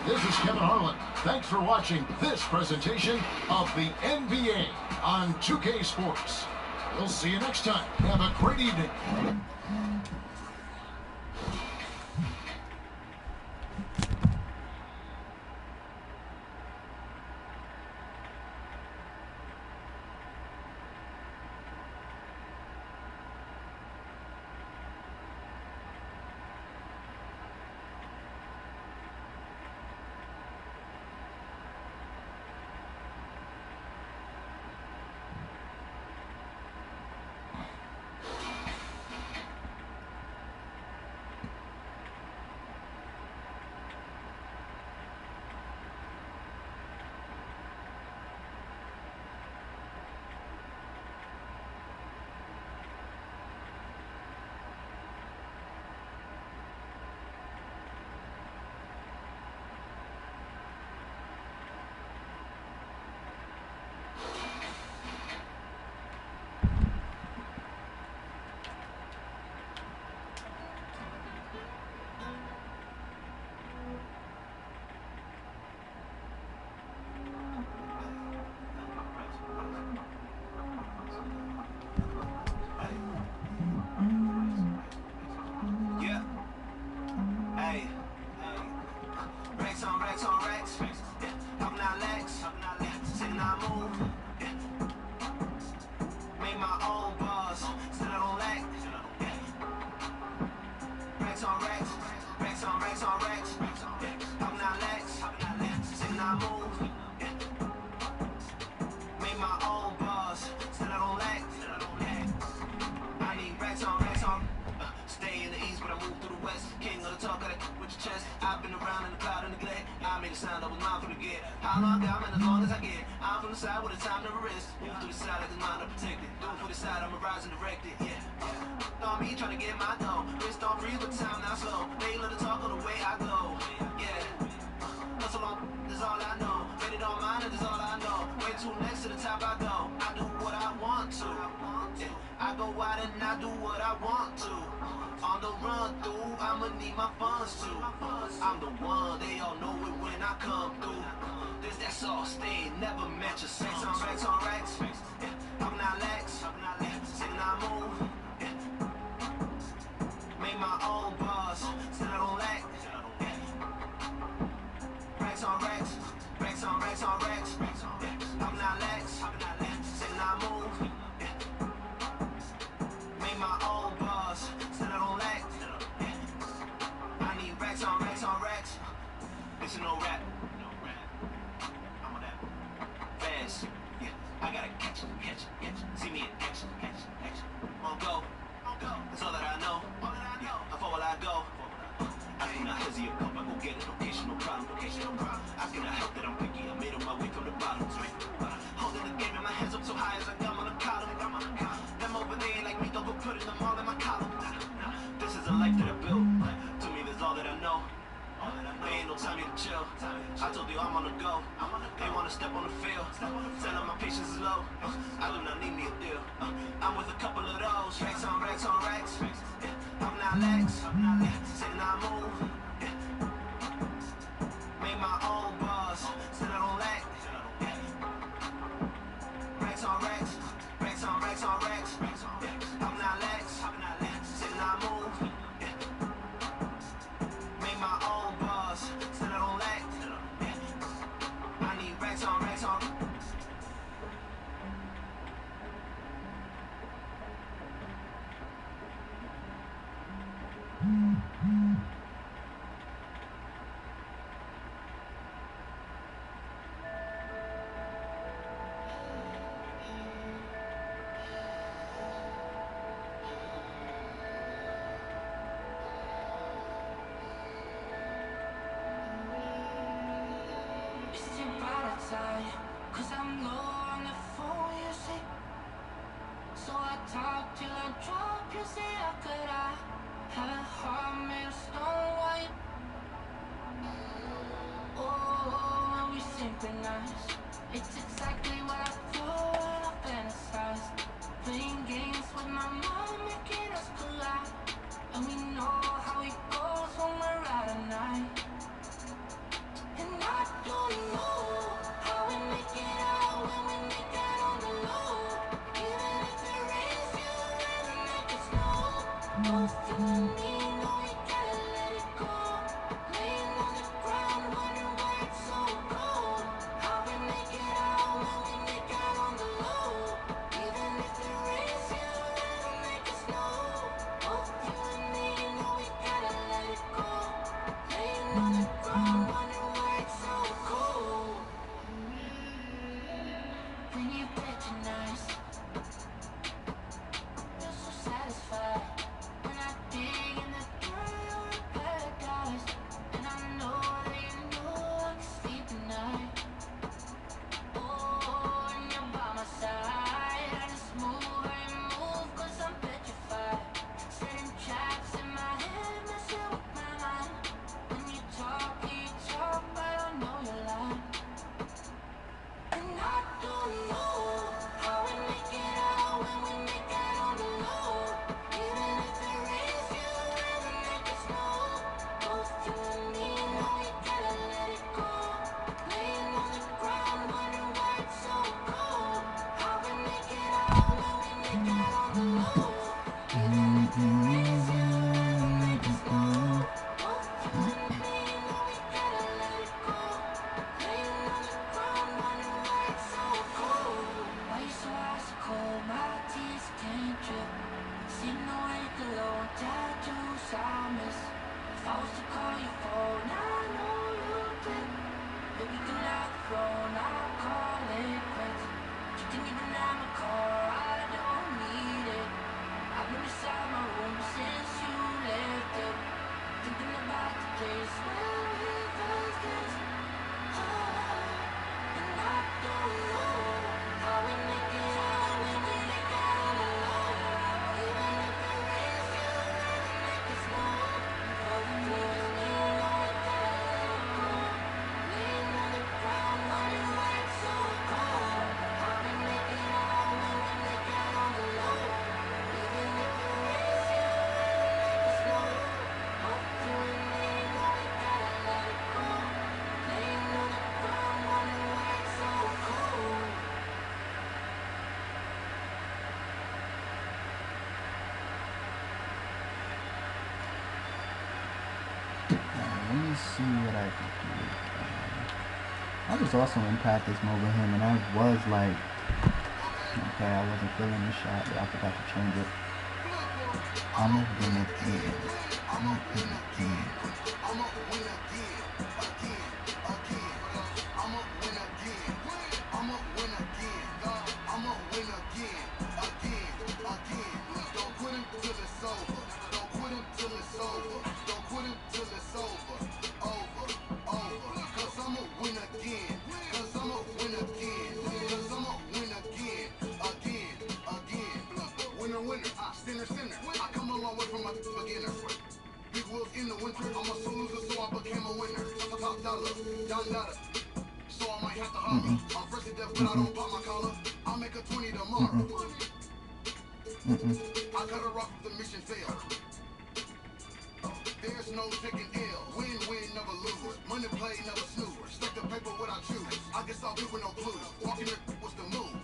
this is Kevin Harlan. Thanks for watching this presentation of the NBA on 2K Sports. We'll see you next time. Have a great evening. I've been around in the cloud of neglect. I made a sound that was mine for the get. How long I'm as long as I get. I'm from the side with a time to rest. Move to the side like the mind are protected. Do it for the side, I'm a rise and directed. Yeah. On me trying to get my dough. Wrist on free, but time now slow. They love to talk on the way I go. Yeah. Hustle on, that's all I know. Rated on mine, that's all I know. Way too next to the top I go. I do what I want to. Yeah. I go out and I do what I want to. On the run through, I'ma need my funds too. I'm the one, they all know it when I come through. That's all stay, never match a sex on racks on racks. Yeah. I'm not lax, sitting I move. Yeah. Make my own bars, still I don't lack. Yeah. Racks on racks, racks on racks on racks. Yeah. I'm not lax, sitting I move. Yeah. Make my own bars, still I don't lack. Yeah. I need racks on racks on racks. This is no rap. I'm on that fast. Yeah, I gotta catch it. See me in action. On go. That's all that I know. Yeah, I fall while I go. I cannot hesitate a pump, I go get it. Location, no problem. I cannot help that I'm picky. I made on my way from the bottom. Holding the game in my hands up so high as I come on the column. Them over there like me, don't go putting them all in my column. This is a life that I built. To me, that's all that I know. There ain't no time here to chill. I told you I'm on the go. They wanna step on the field. Tell them my patience is low. I do not need me a deal. I'm with a couple of those. Racks on racks on racks. Yeah. I'm not lax. Sitting I move. Yeah. Make my own bars. Still I don't lack. Yeah. Racks on racks. Racks on racks on racks. Yeah. I'm not lax. Sitting I move. Yeah. Make my own bars. Still I don't lack. Yeah. I need racks on racks on. Cause I'm low on the phone, you say. So I talk till I drop, you say, how could I have a heart made of stone white? Oh, when we synchronize, it's exactly what I thought when I fantasize. Playing games with my mind, making us collide. And we know how it goes when we're out at night. And I don't know how we make it out when we make it on the low. Even if it rains, you never make it snow. No feeling me, no, you gotta let it go. Laying on the ground, wondering why it's so cold. How we make it out me see what I can do. I was also in practice mode with him, and I was like, okay, I wasn't feeling the shot, but I forgot to change it. I'm a win again. I'm a win again. I'm a win again. I'm a win again. I'm a win again. I'm a win again. Again. Don't quit him till it's over. Don't quit him till it's over. Don't quit him till it's over. Over. Cause I'm a win again. Cause I'm a win again. Cause I'm a win again. Again. Winner. Sinner. I come a long way from my beginner. Big wheels in the winter. I'm a loser, so I became a winner. Top dollar, Don Dada. So I might have to holler. I'm fresh to death, but I don't pop my collar. I'll make a 20 tomorrow. I cut her off if the mission failed. There's no taking ill. Win, never lose. Money play, never snooze. Stack the paper without choose. I guess I'll do with no clues. Walking the was the move.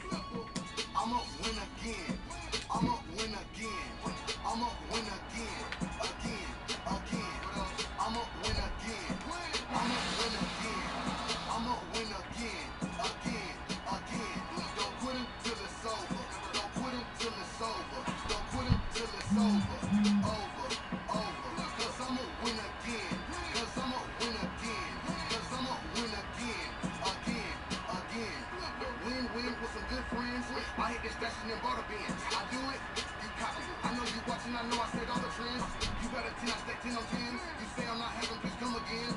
I'm a win again. I'm a win again. I'm a win again. Again. I'm a win again. I'm a win again. I'm a win again. Again. Don't quit him till it's over. Don't quit him till it's over. Don't quit him till it's over. Over. Cause I'm a win again. Cause I'm a win again. Cause I'm a win again. Again. Win with some good friends. I hit this station and bought a Benz. I do it, you copy. I know you watching, I know I said all the trends. You better 10, I stack 10 on 10s. You say I'm not having, please come again.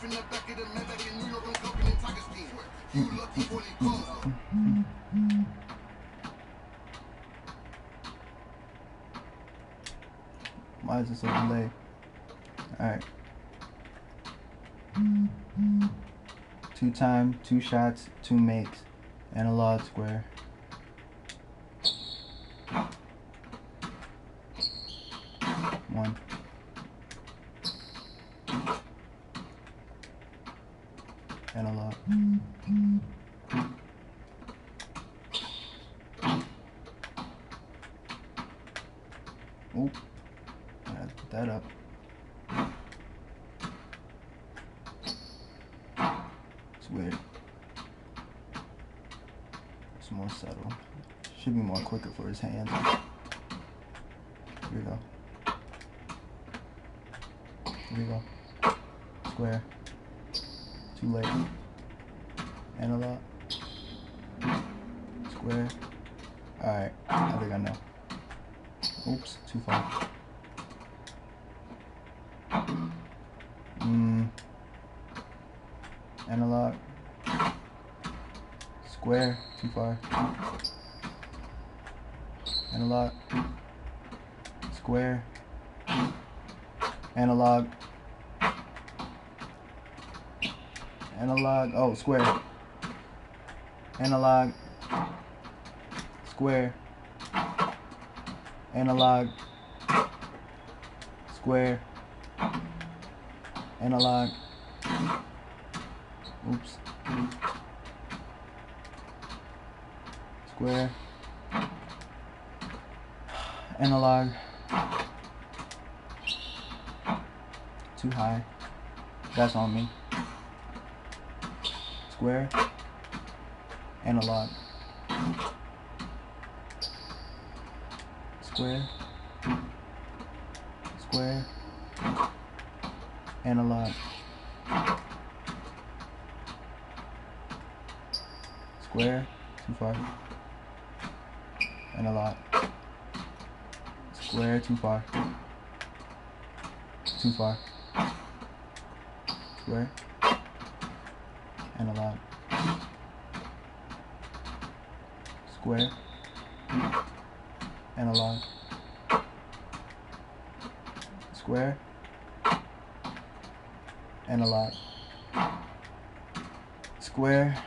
In the back of the Maybach in New York, I'm cooking in Tiger Skin. You lucky when it goes. Why is it so delayed? Alright. 2 time, 2 shots, 2 makes. Analog square. One. Analog. Oop. I have to put that up. It's weird. It's more subtle. Should be more quicker for his hands. Here we go. Square. Too late. Analog. Square. Alright, I think I know. Oops, too far. Analog. Square, too far. Analog. Square. Analog. Oh, square. Analog. Square. Analog. Square. Analog. Oops. Square. Analog. Too high. That's on me. Square. Analog. Square. Analog. Square. Too far. Analog. Square. Too far. Square. Analog. Square. Analog. Square. Analog. Square.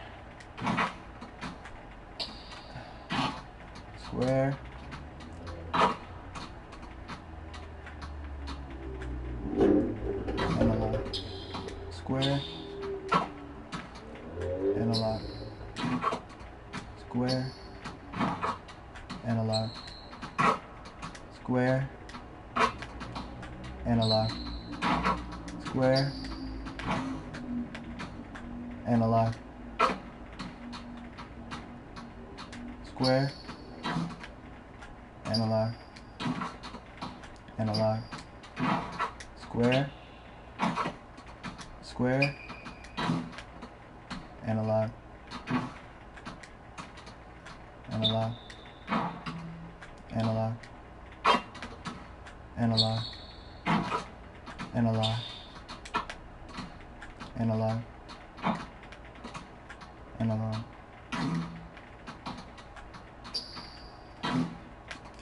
Analog. Square. Analog. Square. Analog. Square. Analog. Square. Analog. Square. Analog. Analog. Square. Square. Analog. Analog. Analog. Analog. Analog. Analog. Analog.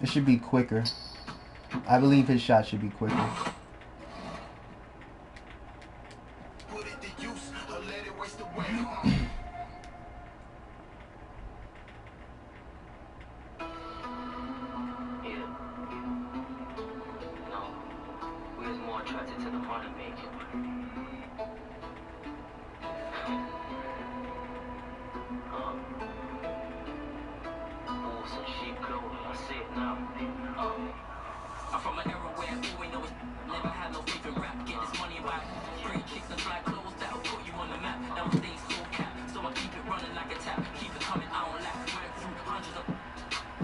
It should be quicker. I believe his shot should be quicker. I'm from an era where all we know is never had no faith in rap. Get this money back. Free chicks and fly clothes that'll put you on the map. Nowadays so cap, so I keep it running like a tap. Keep it coming, I don't lack. Went through hundreds of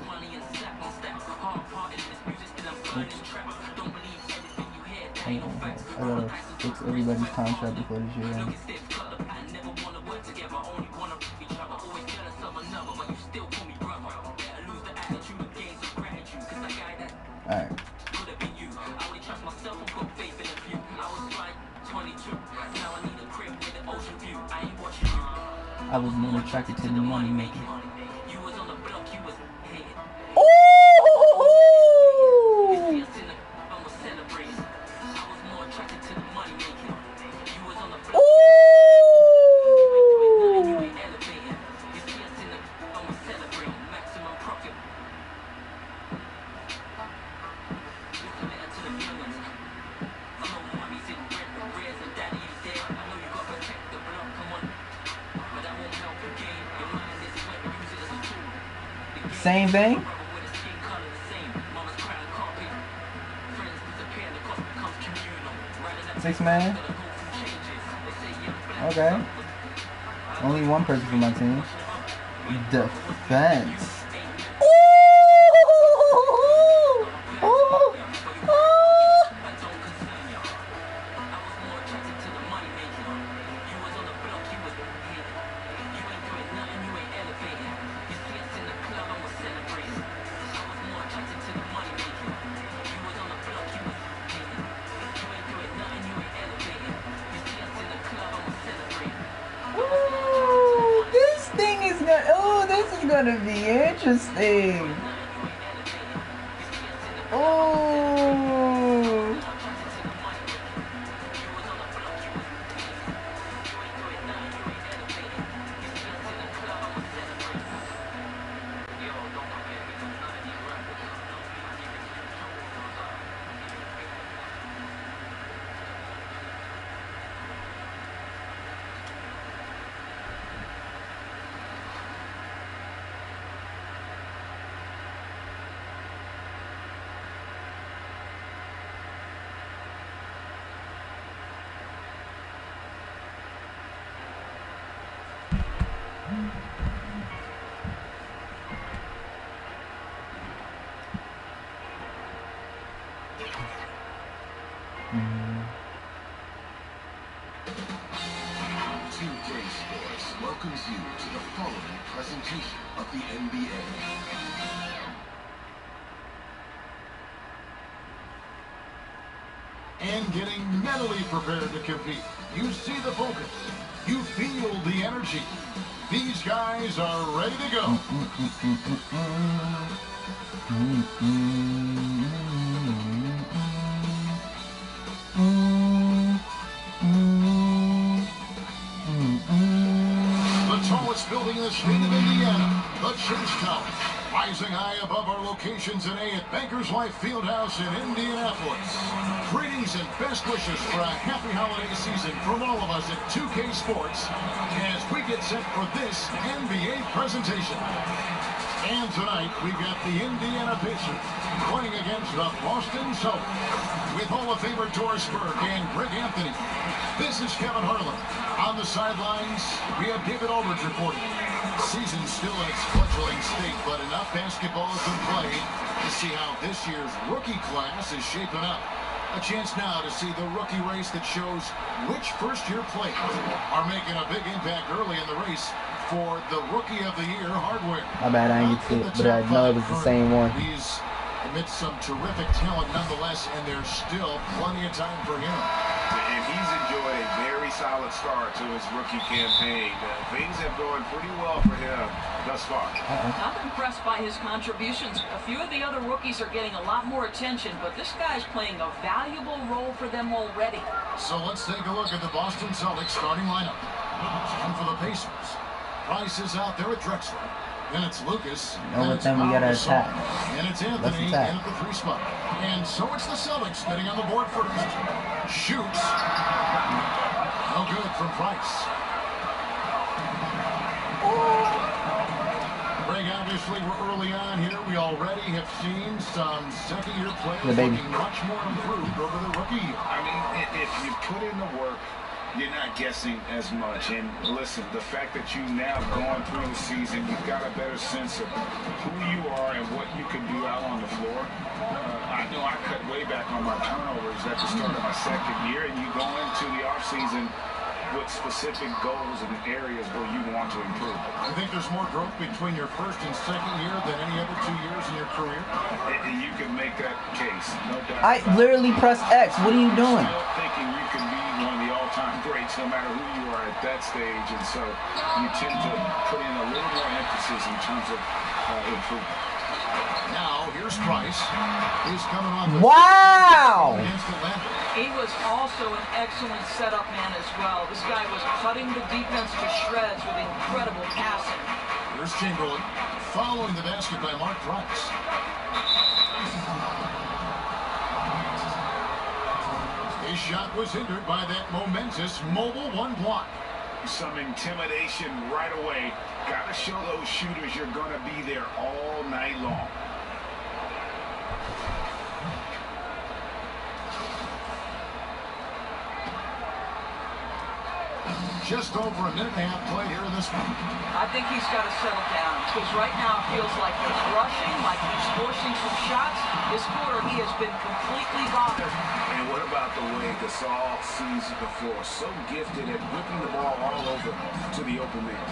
money and stack on stacks. Hard part in this music, still I'm burning traps. Don't believe anything you hear, that ain't no facts. I gotta fix everybody's contract before this year ends. I never wanna work together, only wanna each other. Always jealous of another, but you still call me brother. Better lose the attitude and gain some gratitude, cause I got that. Alright. Could have been you. I only trust myself and put faith in a few. I was like 22. Now I need a crib with an ocean view. I ain't watching you. I was more attracted to the money making. You was on the block, you was hating. Ooh! You see us in the I was celebrating. I was more attracted to the money making. You was on the block. Ooh! You ain't elevating. You see us in the I was celebrating. Maximum profit. Same thing? 6-man? Okay. Only one person for my team. Defense. This is gonna be interesting. Oh. Welcomes you to the following presentation of the NBA. And getting mentally prepared to compete. You see the focus. You feel the energy. These guys are ready to go. The tallest building in the state of Indiana, the Chase Tower. Rising high above our location today at Bankers Life Fieldhouse in Indianapolis. Greetings and best wishes for a happy holiday season from all of us at 2K Sports as we get set for this NBA presentation. And tonight, we've got the Indiana Pacers playing against the Boston Celtics with Hall of Famer Doris Burke and Greg Anthony. This is Kevin Harlan. On the sidelines, we have David Aldridge reporting. Season's still in its fledgling state, but enough basketball has been played to see how this year's rookie class is shaping up. A chance now to see the rookie race that shows which first-year players are making a big impact early in the race for the Rookie of the Year hardware. My bad, I didn't get to it, but I know it was the same one. He's amidst some terrific talent nonetheless, and there's still plenty of time for him. And he's enjoyed a very solid start to his rookie campaign. Things have gone pretty well for him thus far. I'm impressed by his contributions. A few of the other rookies are getting a lot more attention, but this guy's playing a valuable role for them already. So let's take a look at the Boston Celtics starting lineup. And for the Pacers, Price is out there at Drexler. Then it's Lucas. Over time we gotta attack. And it's Anthony in at the 3 spot. And so it's the Celtics getting on the board first. Shoots. No good from Price. Greg, obviously we're early on here. We already have seen some second-year players looking much more improved over the rookie year. I mean, if you put in the work, you're not guessing as much. And listen, the fact that you now gone through the season, you've got a better sense of who you are and what you can do out on the floor. I know I cut way back on my turnovers at the start of my second year, and you go into the offseason with specific goals and areas where you want to improve. I think there's more growth between your first and second year than any other 2 years in your career. And you can make that case, no doubt. I literally pressed X. What are you doing? Still thinking you can be one of the all-time greats no matter who you are at that stage, and so you tend to put in a little more emphasis in terms of improvement. Now, here's Price. He's coming on. Wow! He was also an excellent setup man as well. This guy was cutting the defense to shreds with incredible passing. Here's Chamberlain following the basket by Mark Price. His shot was hindered by that momentous mobile one block. Some intimidation right away. Got to show those shooters you're going to be there all night long. Just over a minute and a half play here in this one. I think he's got to settle down because right now it feels like he's rushing, like he's forcing some shots. This quarter he has been completely bothered. And what about the way Gasol sees the floor? So gifted at whipping the ball all over to the open man.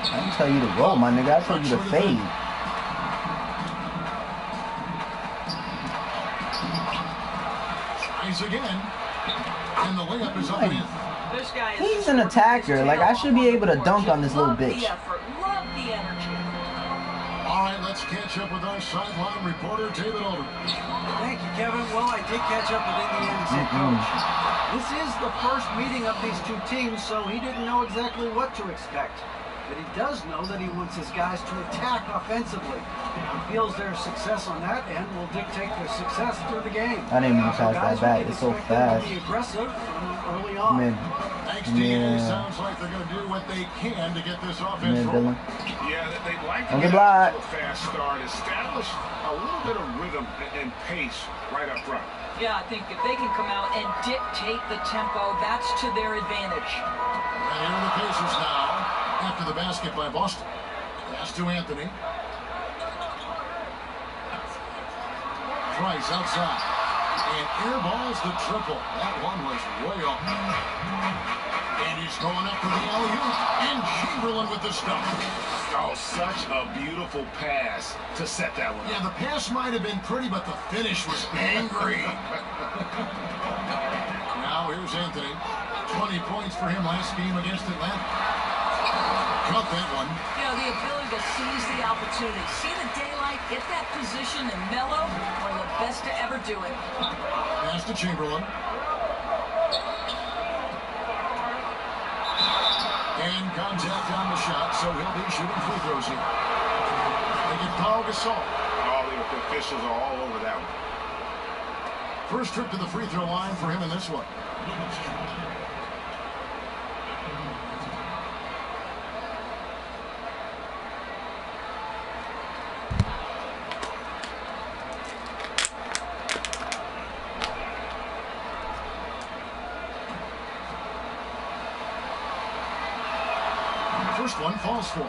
I didn't tell you to roll, my nigga. I told you to fade. Again, and the layup is up. This guy is He's an attacker. Like, I should be able to dunk on this little bitch. Love the energy. All right, let's catch up with our sideline reporter, David Aldridge. Thank you, Kevin. Well, I did catch up with Indiana's head coach. This is the first meeting of these two teams, so he didn't know exactly what to expect. But he does know that he wants his guys to attack offensively. He feels their success on that end will dictate their success through the game. I didn't even pass that back. It's so fast. Be aggressive early on. Thanks, DNA. Sounds like they're going to do what they can to get this offense rolling. Yeah, they'd like to get get off to a fast start, establish a little bit of rhythm and pace right up front. Yeah, I think if they can come out and dictate the tempo, that's to their advantage. And here are the Pacers now. After the basket by Boston. Pass to Anthony. Price outside. And airballs the triple. That one was way off. And he's going up for the alley-oop. And Chamberlain with the stuff. Oh, such a beautiful pass to set that one up. Yeah, the pass might have been pretty, but the finish was angry. Now here's Anthony. 20 points for him last game against Atlanta. Cut that one. You know, the ability to seize the opportunity, see the daylight, get that position, and mellow, one of the best to ever do it. Pass to Chamberlain. And contact on the shot, so he'll be shooting free throws here. They get Paul Gasol. All the officials are all over that one. First trip to the free throw line for him in this one. First one falls for him.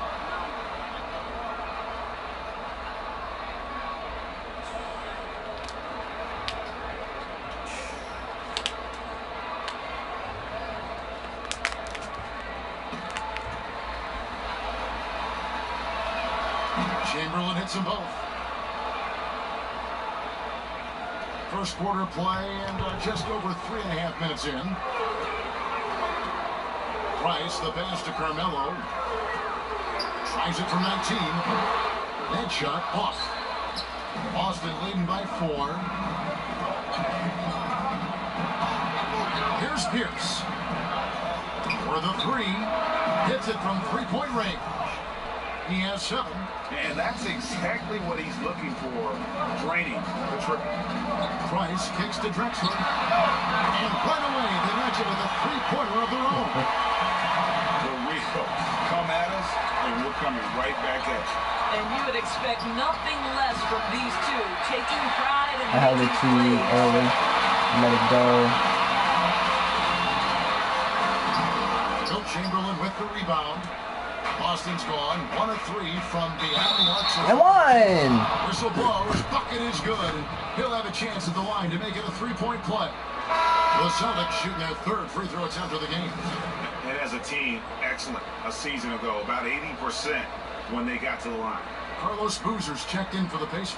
Chamberlain hits them both. First quarter play and just over 3.5 minutes in. Price, the pass to Carmelo. Tries it from 19. That shot off. Boston leading by 4. Here's Pierce. For the 3. Hits it from three-point range. He has 7. And that's exactly what he's looking for, draining the triple. Price kicks to Drexler. And right away, they match it with a three-pointer of their own. The Rico, come at us, and we're coming right back at you. And you would expect nothing less from these two, taking pride in I held it too early. Let it go. Wilt Chamberlain with the rebound. Boston's gone 1 of 3 from beyond the arc. And one! Whistle blows, bucket is good. He'll have a chance at the line to make it a three-point play. The Celtics shooting their 3rd free throw attempt of the game. And as a team, excellent. A season ago, about 80% when they got to the line. Carlos Boozer's checked in for the Pacers.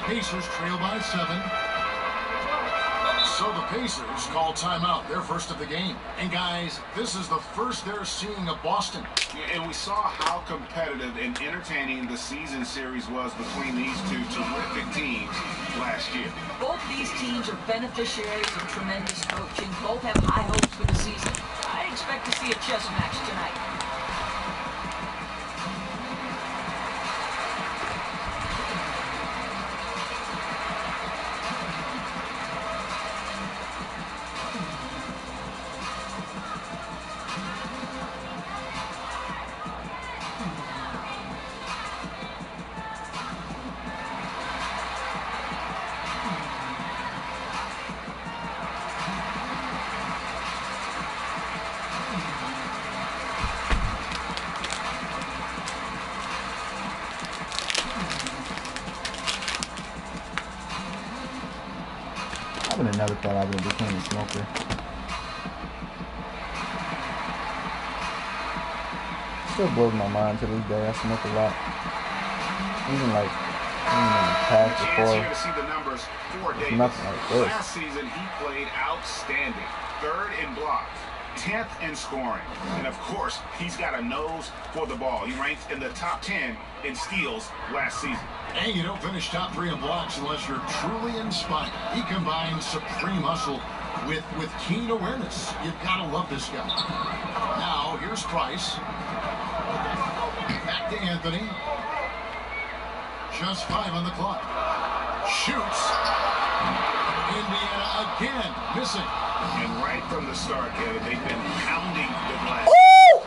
Pacers trail by 7. So the Pacers call timeout, their first of the game. And guys, this is the first they're seeing of Boston. And we saw how competitive and entertaining the season series was between these two terrific teams last year. Both these teams are beneficiaries of tremendous coaching. Both have high hopes for the season. I expect to see a chess match tonight. I would have never thought I would have become a smoker. Still blows my mind to this day. I smoke a lot. Even like past before. Here to see the numbers for Davis. Nothing like this. Last season he played outstanding. 3rd in blocks, 10th in scoring, and of course he's got a nose for the ball. He ranks in the top 10 in steals last season. And you don't finish top 3 in blocks unless you're truly inspired. He combines supreme hustle with keen awareness. You've got to love this guy. Now, here's Price. Back to Anthony. Just 5 on the clock. Shoots. Indiana again, missing. And right from the start, Kevin, they've been pounding the glass.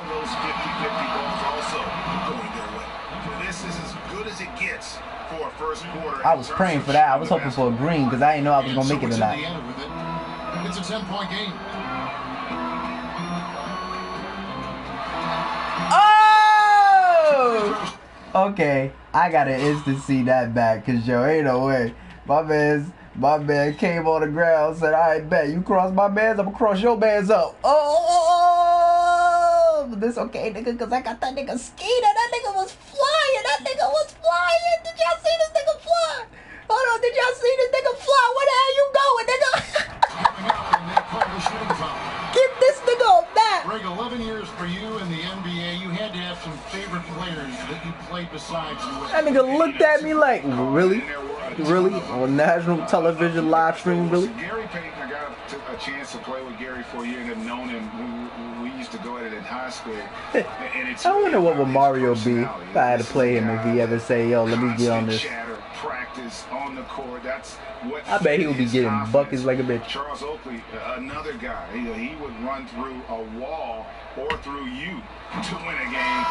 Those 50-50 balls also going their way. This is as good as it gets for a first quarter. I was praying for that. I was hoping for a green because I didn't know I was going to make it or not. It's a 10-point game. Oh! Okay, I got to instant see that back because, yo, ain't no way. My man came on the ground and said, all right, bet. You cross my mans, I'm going to cross your mans up. Oh! But this okay, nigga, because I got that nigga skating. That nigga was flying. That nigga was flying. Did y'all see this nigga fly? Hold on, did y'all see this nigga fly? Where the hell you going, nigga? Get this nigga off nigga looked at me like, really? Really? On national television live stream, really? Gary Payton, I got a chance to play with Gary for a year and have known him. We used to go at it in high school. And it's I wonder what would Mario be if I had to play him, if he ever say, yo, let me get on this. Practice on the court. That's what I bet he would be getting buckets like a bitch. Charles Oakley, another guy. He would run through a wall or through you to win a game.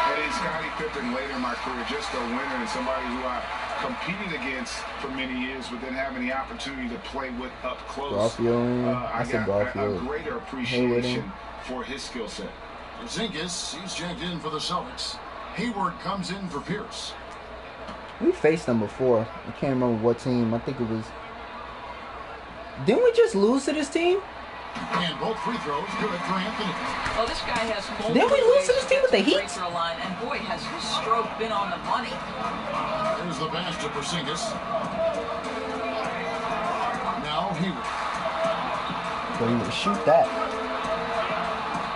And then Scottie Pippen later in my career, just a winner and somebody who I competed against for many years, but then having the opportunity to play with up close. I got a greater appreciation for his skill set. Porzingis, he's checked in for the Celtics. Hayward comes in for Pierce. We faced them before. I can't remember what team. I think it was. Didn't we just lose to this team? And both free throws good for Anthony. Well, this guy has multiple. Didn't we lose to this team with the Heat? Free throw line, and boy, has his stroke been on the money. Here's the pass to Porzingis. Now Hayward. So he would shoot that.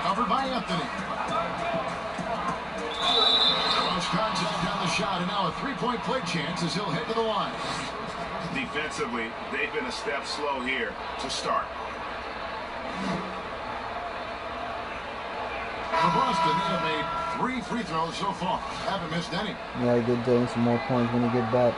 Covered by Anthony. Wisconsin down the shot, and now a three-point play chance as he'll head to the line. Defensively, they've been a step slow here to start. For Boston, they have made 3 free throws so far. Haven't missed any. Yeah, get Dylan some more points when he get back.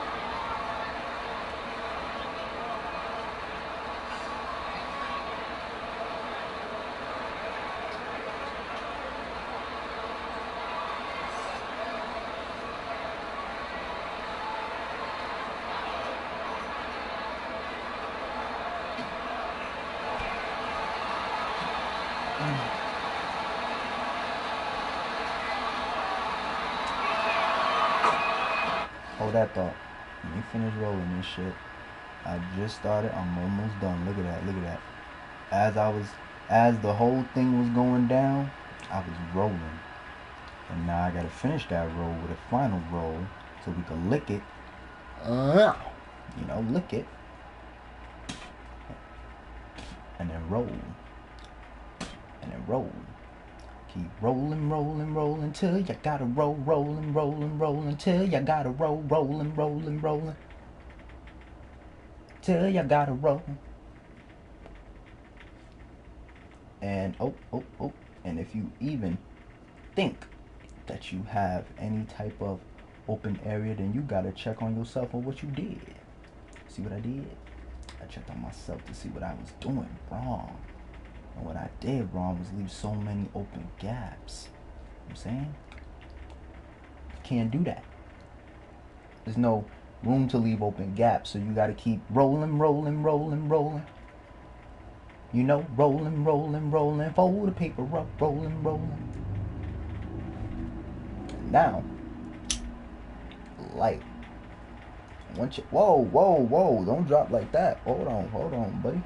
Hold that thought. Let me finish rolling this shit. I just started. I'm almost done. Look at that. Look at that. As the whole thing was going down, I was rolling. And now I gotta finish that roll with a final roll so we can lick it. You know, lick it. And then roll. And then roll. Keep rolling, rolling, rolling till you gotta roll, rolling, rolling, rolling till you gotta roll, rolling, rolling, rolling till you gotta roll. And and if you even think that you have any type of open area, then you gotta check on yourself on what you did. See what I did? I checked on myself to see what I was doing wrong. And what I did wrong was leave so many open gaps. You know what I'm saying? You can't do that. There's no room to leave open gaps, so you gotta keep rolling, rolling, rolling, rolling. You know, rolling, rolling, rolling. Fold the paper up, rolling, rolling. And now, light. Once you, whoa, don't drop like that. Hold on, buddy.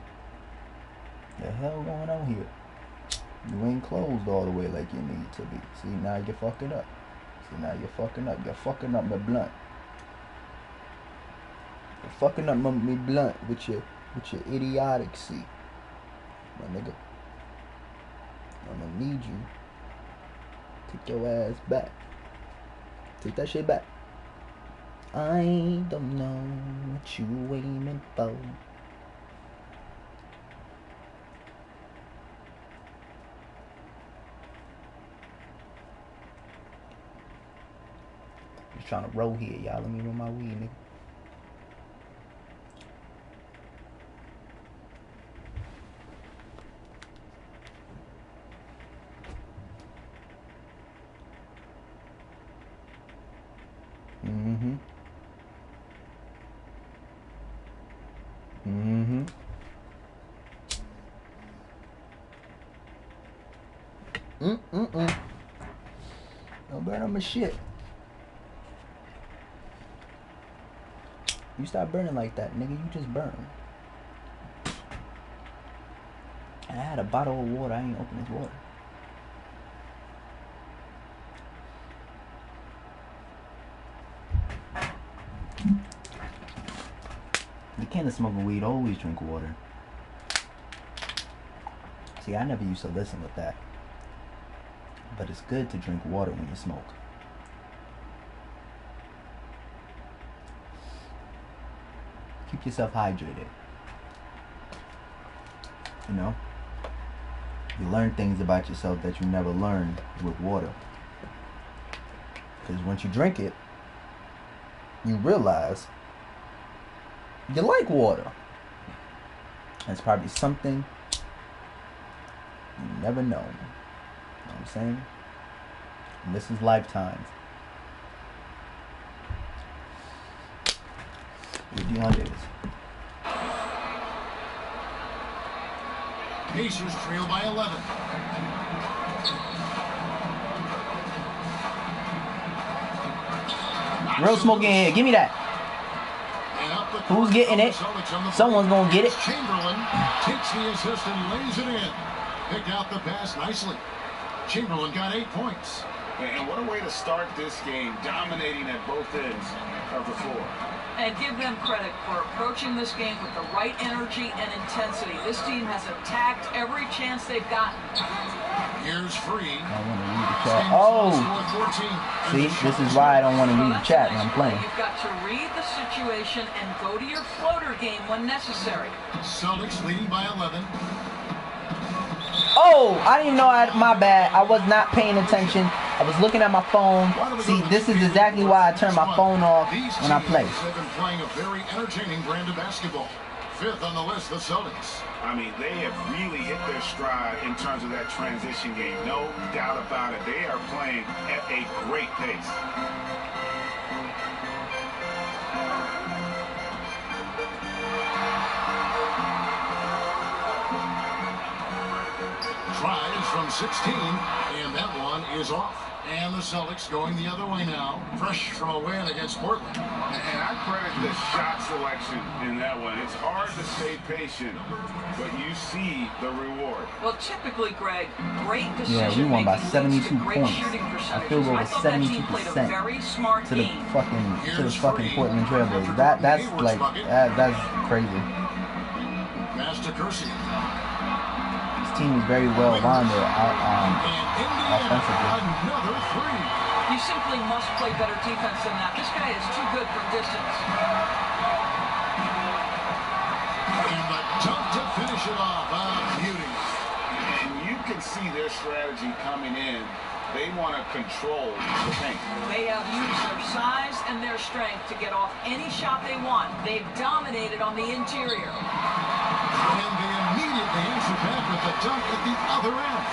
The hell going on here? You ain't closed all the way like you need to be. See, now you're fucking up. You're fucking up my blunt. You're fucking up my blunt with your idiocy. My nigga. I'm gonna need you. Take your ass back. Take that shit back. I don't know what you aiming for. Just trying to roll here, y'all. Let me roll my weed, nigga. Don't burn on my shit. You stop burning like that, nigga. You just burn. And I had a bottle of water. I ain't open this water. You can't smoke weed. Always drink water. See, I never used to listen with that. But it's good to drink water when you smoke. Keep yourself hydrated. You know? You learn things about yourself that you never learned with water. Because once you drink it, you realize you like water. That's probably something you never known. You know what I'm saying? And this is lifetimes. With Deion Davis. Pacers trail by 11. Real smoke in here. Give me that. Who's getting it? Someone's gonna get it. Chamberlain takes the assist and lays it in. Picked out the pass nicely. Chamberlain got 8 points. And what a way to start this game, dominating at both ends of the floor. And give them credit for approaching this game with the right energy and intensity. This team has attacked every chance they've gotten. Here's Free. I want to read the chat. Oh! See, this is why I don't want to read the chat when I'm playing. You've got to read the situation and go to your floater game when necessary. Celtics leading by 11. Oh! I didn't know. My bad. I was not paying attention. I was looking at my phone. See, this is exactly why I turn my phone off when I play. They've been playing a very entertaining brand of basketball. 5th on the list, the Celtics. I mean, they have really hit their stride in terms of that transition game. No doubt about it. They are playing at a great pace. Tries from 16, and that one is off. And the Celtics going the other way now. Fresh from a win against Portland. And I credit the shot selection in that one. It's hard to stay patient, but you see the reward. Well, typically, Greg, great decision. Yeah, we won by 72 great points. I feel over 72% to the fucking Portland Trailblazers. That's like that's crazy. Pass to Kersey. This team is very well rounded offensively. Another three. You simply must play better defense than that. This guy is too good from distance. And the dunk to finish it off. Beauty. And you can see their strategy coming in. They want to control the paint. They have used their size and their strength to get off any shot they want. They've dominated on the interior. And they immediately answer back with the dunk at the other end.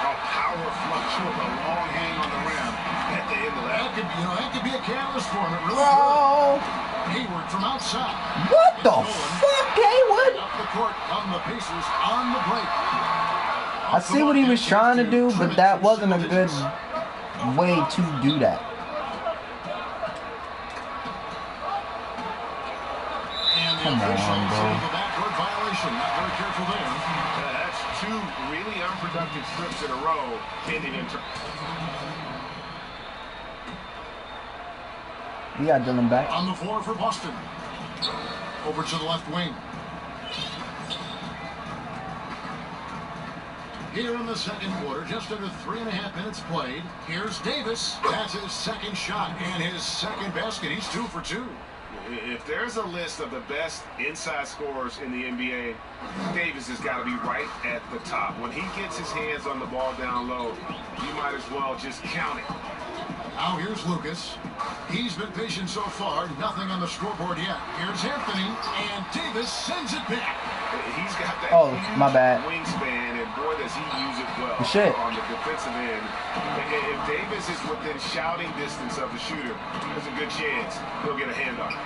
A power flush with a long hang on the rim at the end of that. That could be a catalyst for him. It really Bro. could. Hayward from outside. What the fuck, Hayward? Up the court on the Pacers on the break. I see what he was trying to do, but that wasn't a good way to do that. Come on, bro. Violation. Not very careful there. That's 2 really unproductive trips in a row. Ending in We got Dylan back. On the floor for Boston. Over to the left wing. Here in the second quarter, just under 3.5 minutes played. Here's Davis. That's his second shot and his second basket. He's 2 for 2. If there's a list of the best inside scorers in the NBA, Davis has got to be right at the top. When he gets his hands on the ball down low, you might as well just count it. Now here's Lucas. He's been patient so far. Nothing on the scoreboard yet. Here's Anthony, and Davis sends it back. He's got that my bad. wingspan, and boy, does he use it well on the defensive end. If Davis is within shouting distance of the shooter, there's a good chance he'll get a hand on it.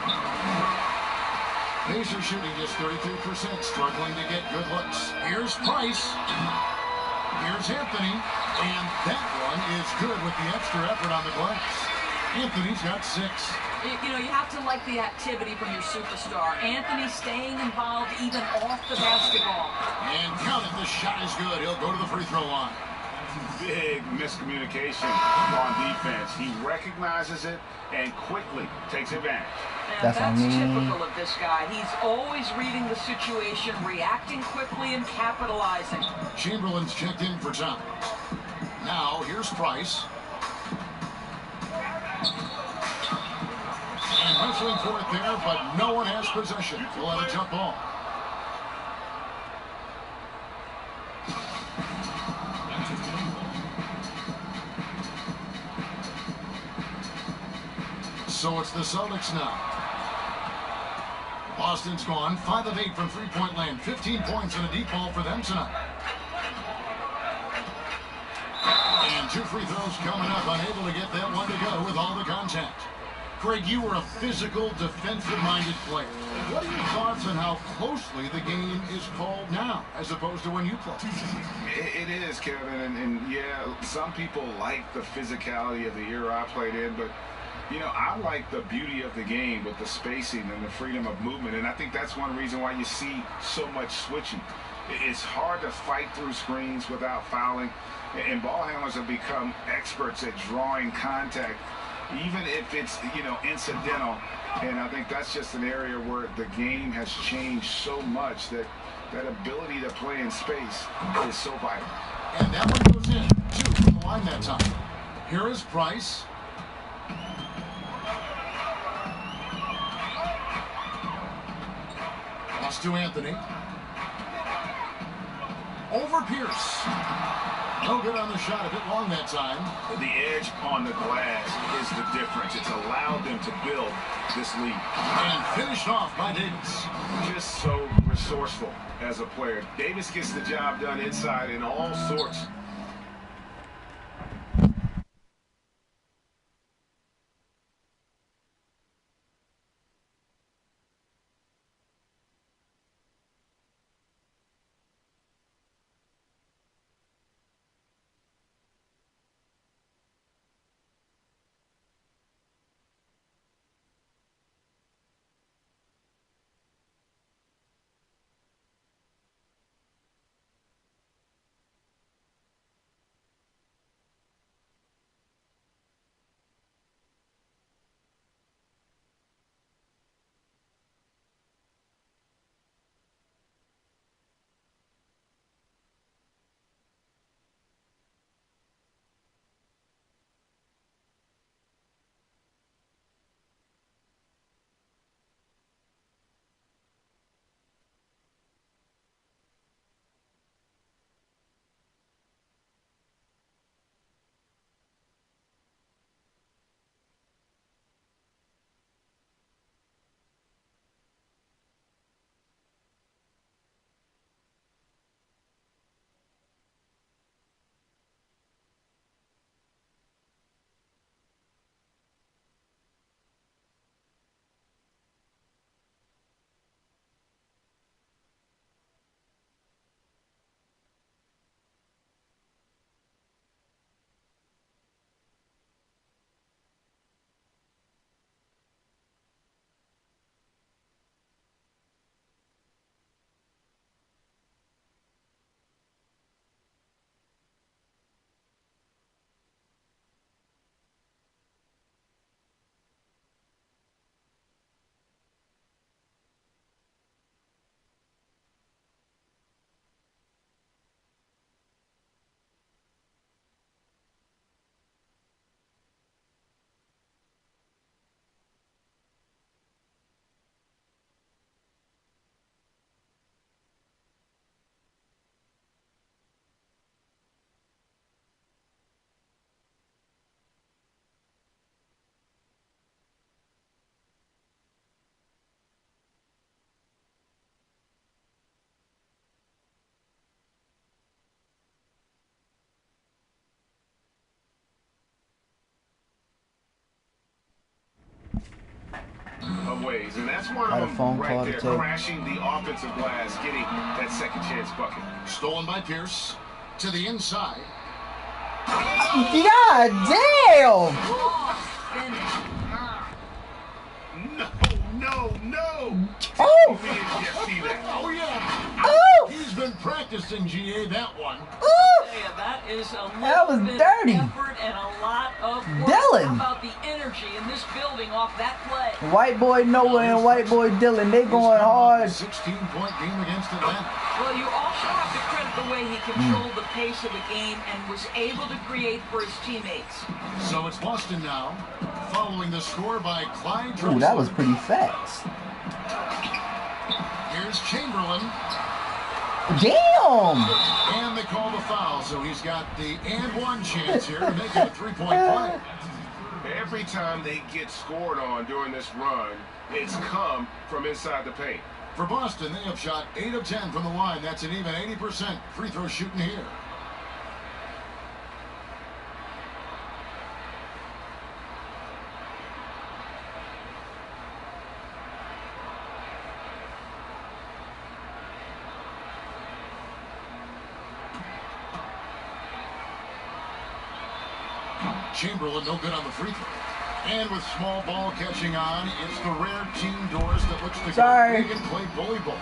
Pacers shooting just 32%, struggling to get good looks. Here's Price. Here's Anthony, and that one is good with the extra effort on the glass. Anthony's got 6. You know, you have to like the activity from your superstar. Anthony staying involved even off the basketball. And count it, the shot is good. He'll go to the free throw line. Big miscommunication on defense. He recognizes it and quickly takes advantage. And that's typical of this guy. He's always reading the situation, reacting quickly, and capitalizing. Chamberlain's checked in for time. Now, here's Price. And wrestling for it there, but no one has possession. We'll have a jump ball. So it's the Celtics now. Boston's gone 5 of 8 from three-point land. 15 points and a deep ball for them tonight. And 2 free throws coming up. Unable to get that one to go with all the contact. Craig, you were a physical, defensive-minded player. What are your thoughts on how closely the game is called now, as opposed to when you played? It is, Kevin, and yeah, some people like the physicality of the era I played in, but you know, I like the beauty of the game with the spacing and the freedom of movement, and I think that's one reason why you see so much switching. It's hard to fight through screens without fouling, and ball handlers have become experts at drawing contact, even if it's, you know, incidental, and I think that's just an area where the game has changed so much that that ability to play in space is so vital. And that one goes in, 2 from the line that time. Here is Price. Pass to Anthony. Over Pierce. No good on the shot, a bit long that time. The edge on the glass is the difference. It's allowed them to build this lead. And finished off by Davis. Just so resourceful as a player. Davis gets the job done inside in all sorts. Of ways, and that's one of them right there, crashing the offensive glass, getting that second chance bucket. Stolen by Pierce to the inside. God damn! No! Oh! Oh yeah! Oh! He's been practicing, GA, that one. Oh! Yeah, that is a That was little bit dirty. of effort and a lot of work. Dylan. How about the energy in this building off that play? White boy Noah and white boy Dylan, they going hard. 16-point game against Atlanta. Well, you also have to credit the way he controlled the pace of the game and was able to create for his teammates. So it's Boston now, following the score by Clyde Ooh, that was Drexler. pretty fast. Here's Chamberlain, Damn! and they call the foul, so he's got the and one chance here to make it a three-point play. Every time they get scored on during this run, it's come from inside the paint. For Boston, they have shot 8 of 10 from the line. That's an even 80% free throw shooting here. Chamberlain no good on the free throw. And with small ball catching on, it's the rare team Doris that looks to Sorry. go big and play bully ball.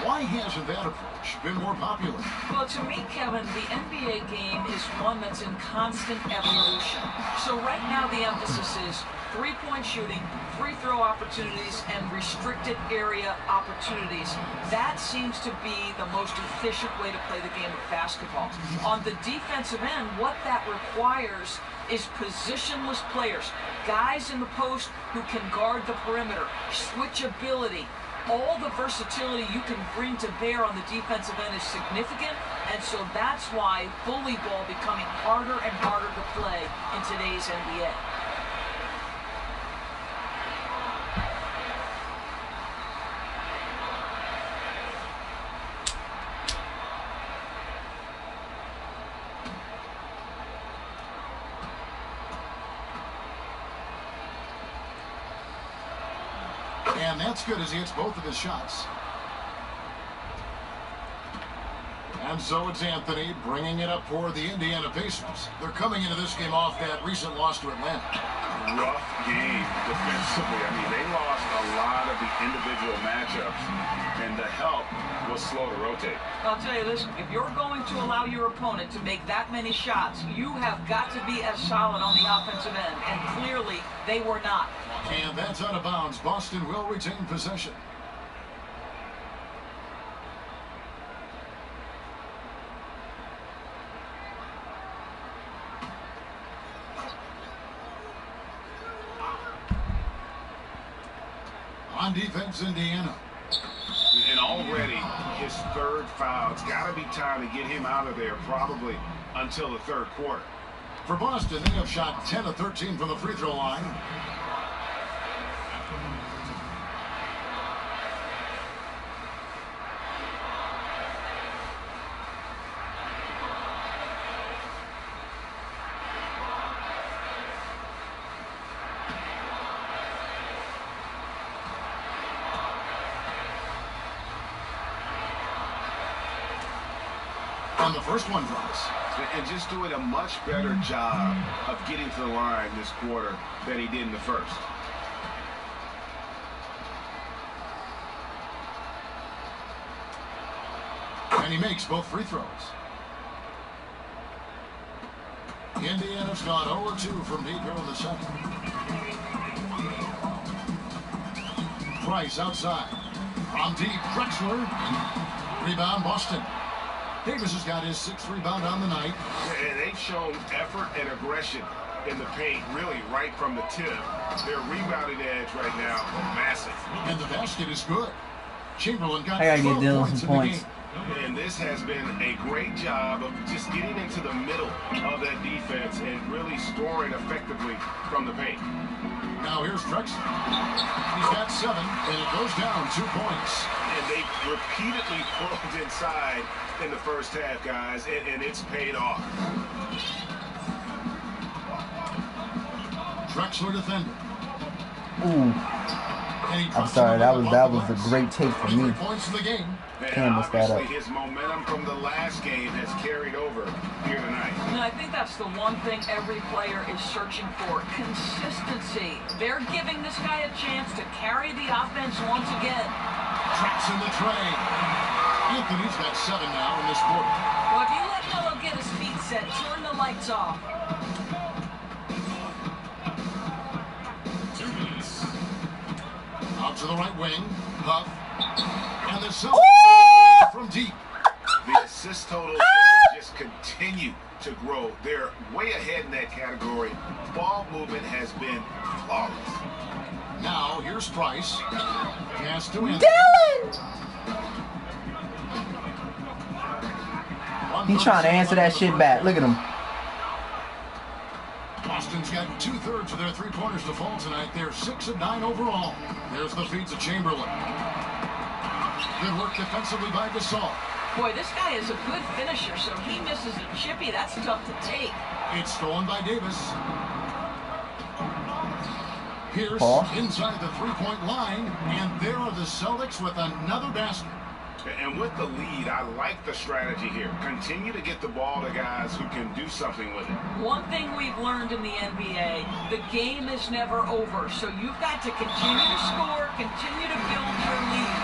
Why hasn't that approach been more popular? Well, to me, Kevin, the NBA game is one that's in constant evolution. So right now the emphasis is three-point shooting, free throw opportunities, and restricted area opportunities. That seems to be the most efficient way to play the game of basketball. On the defensive end, what that requires is positionless players, guys in the post who can guard the perimeter, switchability. All the versatility you can bring to bear on the defensive end is significant, and so that's why bully ball becoming harder and harder to play in today's NBA. And that's good as he hits both of his shots. And so it's Anthony bringing it up for the Indiana Pacers. They're coming into this game off that recent loss to Atlanta. Rough game defensively. I mean, they lost a lot of the individual matchups, and the help was slow to rotate. I'll tell you this, if you're going to allow your opponent to make that many shots, you have got to be as solid on the offensive end, and clearly they were not. And that's out of bounds. Boston will retain possession. On defense, Indiana. And already his third foul. It's got to be time to get him out of there probably until the third quarter. For Boston, they have shot 10 of 13 from the free throw line. And the first one drops. And just doing a much better job of getting to the line this quarter than he did in the first. And he makes both free throws. Indiana's gone 0-2 from deep here in the second. Price outside. On deep, Drexler. Rebound, Boston. Davis has got his 6th rebound on the night. And they've shown effort and aggression in the paint, really right from the tip. Their rebounding edge right now, massive. And the basket is good. Chamberlain got I gotta get 12 Dylan points some in the points. And game. this has been a great job of just getting into the middle of that defense and really scoring effectively from the paint. Now here's Drexler. He's got 7, and it goes down 2 points. And they repeatedly pulled inside in the first half, guys, and it's paid off. Drexler defending. Ooh. I'm sorry, that was a great take for me. 3 points in the game. Can't mess that up. Obviously, his momentum from the last game has carried over here tonight. And I think that's the one thing every player is searching for, consistency. They're giving this guy a chance to carry the offense once again. Traps in the tray. Anthony's got 7 now in this quarter. Well, if you let Melo get his feet said, turn the lights off. Out to the right wing. Huff. And the Celtics from deep. The assist totals just continue to grow. They're way ahead in that category. Ball movement has been flawless. Now, here's Price. Pass to Anthony. Dylan! He's trying to answer that shit back. Look at him. Boston's got 2/3 of their three-pointers to fall tonight. They're 6 of 9 overall. There's the feed to Chamberlain. Good work defensively by Gasol. Boy, this guy is a good finisher, so he misses a chippy. That's tough to take. It's stolen by Davis. Pierce inside the three-point line, and there are the Celtics with another basket. And with the lead, I like the strategy here. Continue to get the ball to guys who can do something with it. One thing we've learned in the NBA, the game is never over. So you've got to continue to score, continue to build your lead.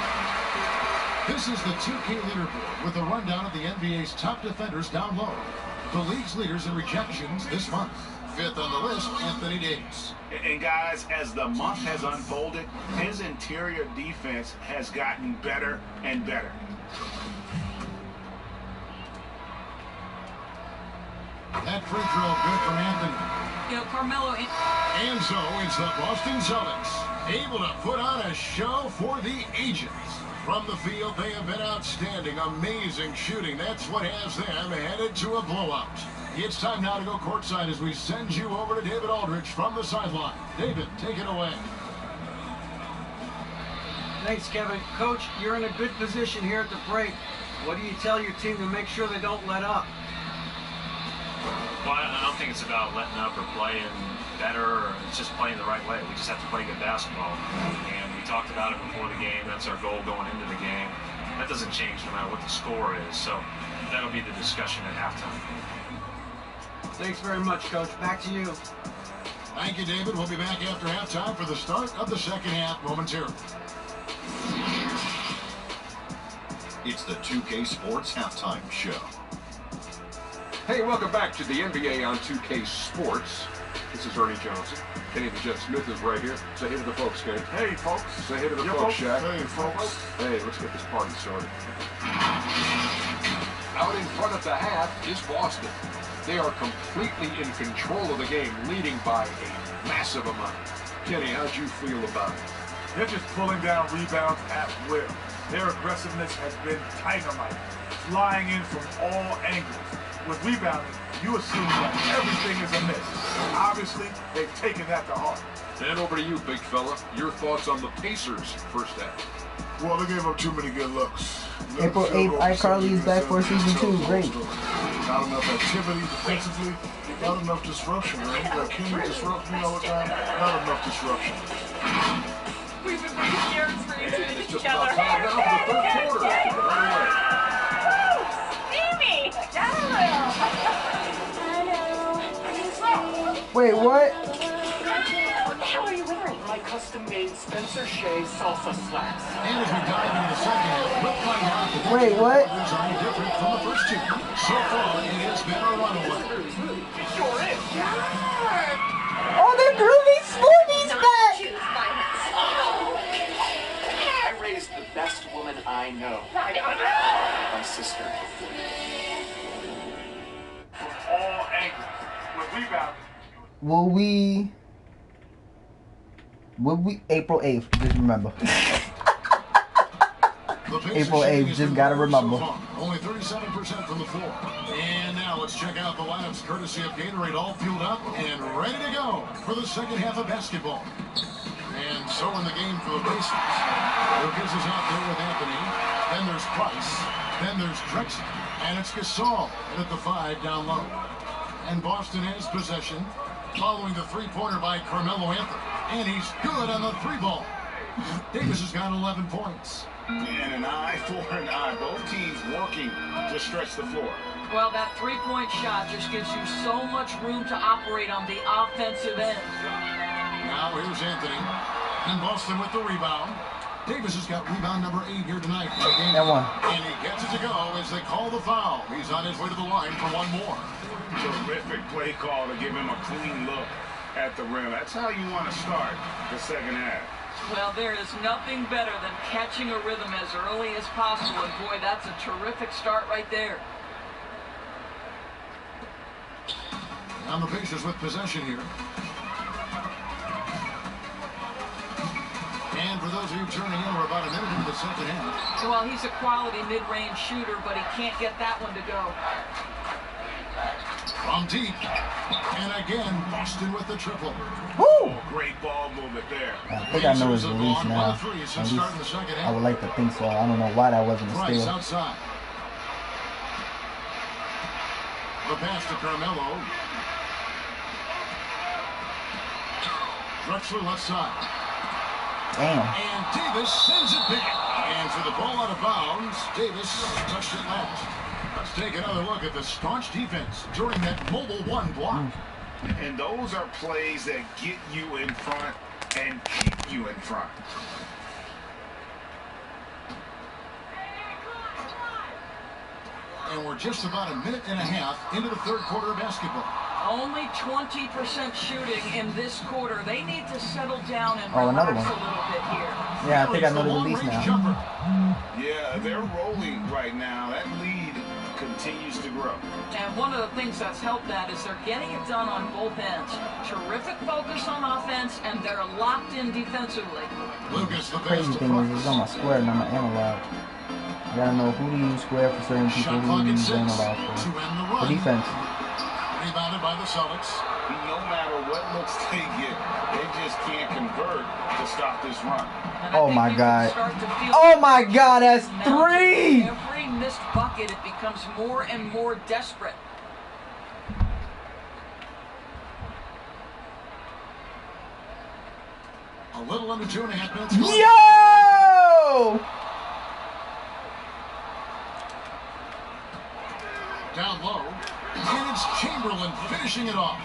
This is the 2K leaderboard with a rundown of the NBA's top defenders down low. The league's leaders in rejections this month. 5th on the list, Anthony Davis. And guys, as the month has unfolded, his interior defense has gotten better and better. That free throw good from Anthony. You know, Carmelo. And so it's the Boston Celtics able to put on a show for the ages. From the field, they have been outstanding, amazing shooting. That's what has them headed to a blowout. It's time now to go courtside as we send you over to David Aldridge from the sideline. David, take it away. Thanks, Kevin. Coach, you're in a good position here at the break. What do you tell your team to make sure they don't let up? Well, I don't think it's about letting up or playing better, or it's just playing the right way. We just have to play good basketball. And we talked about it before the game. That's our goal going into the game. That doesn't change no matter what the score is. So that'll be the discussion at halftime. Thanks very much, Coach. Back to you. Thank you, David. We'll be back after halftime for the start of the second half momentarily. It's the 2K Sports Halftime Show. Hey, welcome back to the NBA on 2K Sports. This is Ernie Johnson. Kenny the Jet Smith is right here. Say hey to the folks, Kenny. Hey, folks. Say hey to the folks, Shaq. Hey, folks. Hey, let's get this party started. Out in front of the half is Boston. They are completely in control of the game, leading by a massive amount. Kenny, how'd you feel about it? They're just pulling down rebounds at will. Their aggressiveness has been dynamite, flying in from all angles. With rebounding, you assume that everything is amiss. Obviously, they've taken that to heart. And over to you, big fella. Your thoughts on the Pacers' first half? Well, they gave up too many good looks. April 8th, iCarly is back for season 2. Great. Not enough activity defensively, not enough disruption, man. Like Kenny disrupts me all the time, not enough disruption. We've been pretty scared for you two It's just together. about time now for the third quarter. Steamy! Wait, what? What the hell are you wearing? My custom-made Spencer Shea salsa slacks. And as we dive into the second half, we'll find out that Wait, what? is any different from the first two. So far, it has been a runaway. It sure is. Oh, the groovy Smoothies back! I raised the best woman I know. My sister. From all angles. With rebounding. Will we April 8th, just remember. April 8th, just gotta remember. Only 37% from the floor. And now let's check out the lineups courtesy of Gatorade, all fueled up and ready to go for the second half of basketball. And so in the game for the Pacers. Lucas is out there with Anthony. Then there's Price. Then there's Drexler. And it's Gasol at the 5 down low. And Boston has possession following the three-pointer by Carmelo Anthony. And he's good on the 3-ball. Davis has got 11 points. And an eye for an eye. Both teams working to stretch the floor. Well, that three-point shot just gives you so much room to operate on the offensive end. Now here's Anthony. And Boston with the rebound. Davis has got rebound number 8 here tonight in the game. That one. And he gets it to go as they call the foul. He's on his way to the line for one more. Terrific play call to give him a clean look at the rim. That's how you want to start the second half. Well, there is nothing better than catching a rhythm as early as possible, and boy, that's a terrific start right there. Now the Pacers with possession here. And for those of you turning in, we're about a minute into the second half. Well, he's a quality mid-range shooter, but he can't get that one to go. From deep. And again, Boston with the triple. Woo! Great ball movement there. I think I know his release now. At least I would like to think so. I don't know why that wasn't a Price steal. outside. The pass to Carmelo. Drexler left side. Damn. And Davis sends it back. And for the ball out of bounds, Davis touched it last. Let's take another look at the staunch defense during that mobile one block. And those are plays that get you in front and keep you in front. And we're just about a minute and a half into the third quarter of basketball. Only 20% shooting in this quarter. They need to settle down and another relax one. a little bit here. Yeah, I think I know the release now. Yeah, they're rolling right now. That lead continues to grow. And one of the things that's helped that is they're getting it done on both ends. Terrific focus on offense, and they're locked in defensively. Lucas, the Crazy thing is, it's on my square, not my analog. I gotta know who to use square for certain people, who to use analog for. For defense. Rebounded by the Celtics. No matter what looks they get, they just can't convert to stop this run. Oh my God. Oh my God, that's 3! Every missed bucket, it becomes more and more desperate. A little under 2.5 minutes. Yo! Down low. And it's Chamberlain finishing it off.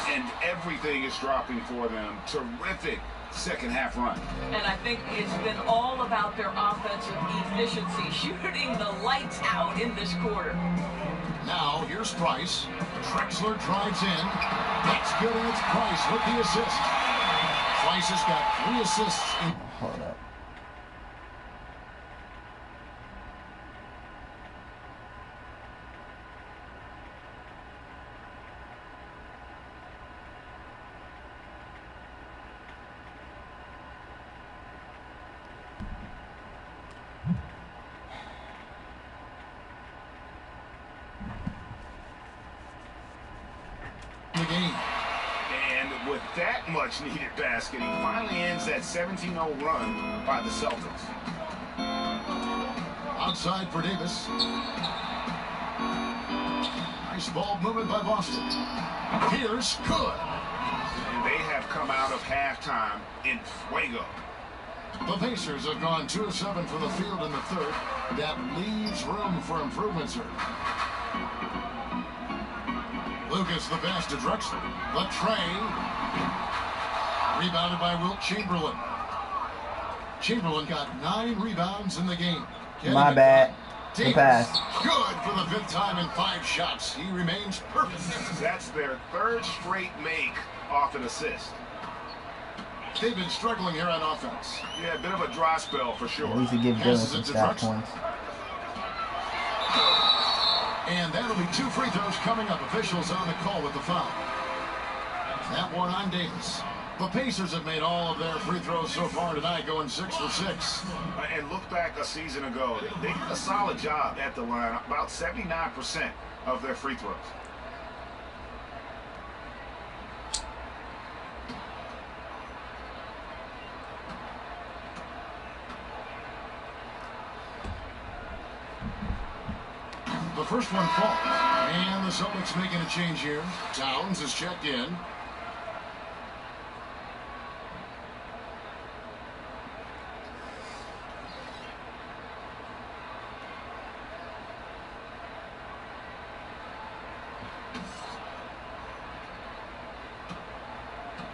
And everything is dropping for them. Terrific second half run. And I think it's been all about their offensive efficiency, shooting the lights out in this quarter. Now, here's Price. Drexler drives in. That's good, and it's Price with the assist. Price has got 3 assists. Hold up. The game. And with that much needed basket, he finally ends that 17-0 run by the Celtics. Outside for Davis. Nice ball movement by Boston. Here's good. And they have come out of halftime in fuego. The Pacers have gone 2 of 7 from the field in the third. That leaves room for improvement, sir. Lucas the pass to Drexler. The tray. Rebounded by Wilt Chamberlain. Chamberlain got 9 rebounds in the game. My bad. The pass. Good for the 5th time in 5 shots. He remains perfect. That's their 3rd straight make off an assist. They've been struggling here on offense. Yeah, a bit of a dry spell for sure. At least he gives Dylan some stat points. And that'll be 2 free throws coming up. Officials on the call with the foul. That one on Davis. The Pacers have made all of their free throws so far tonight, going 6 for 6. And look back a season ago. They did a solid job at the line. About 79% of their free throws. The first one falls. And the Celtics making a change here. Towns is checked in.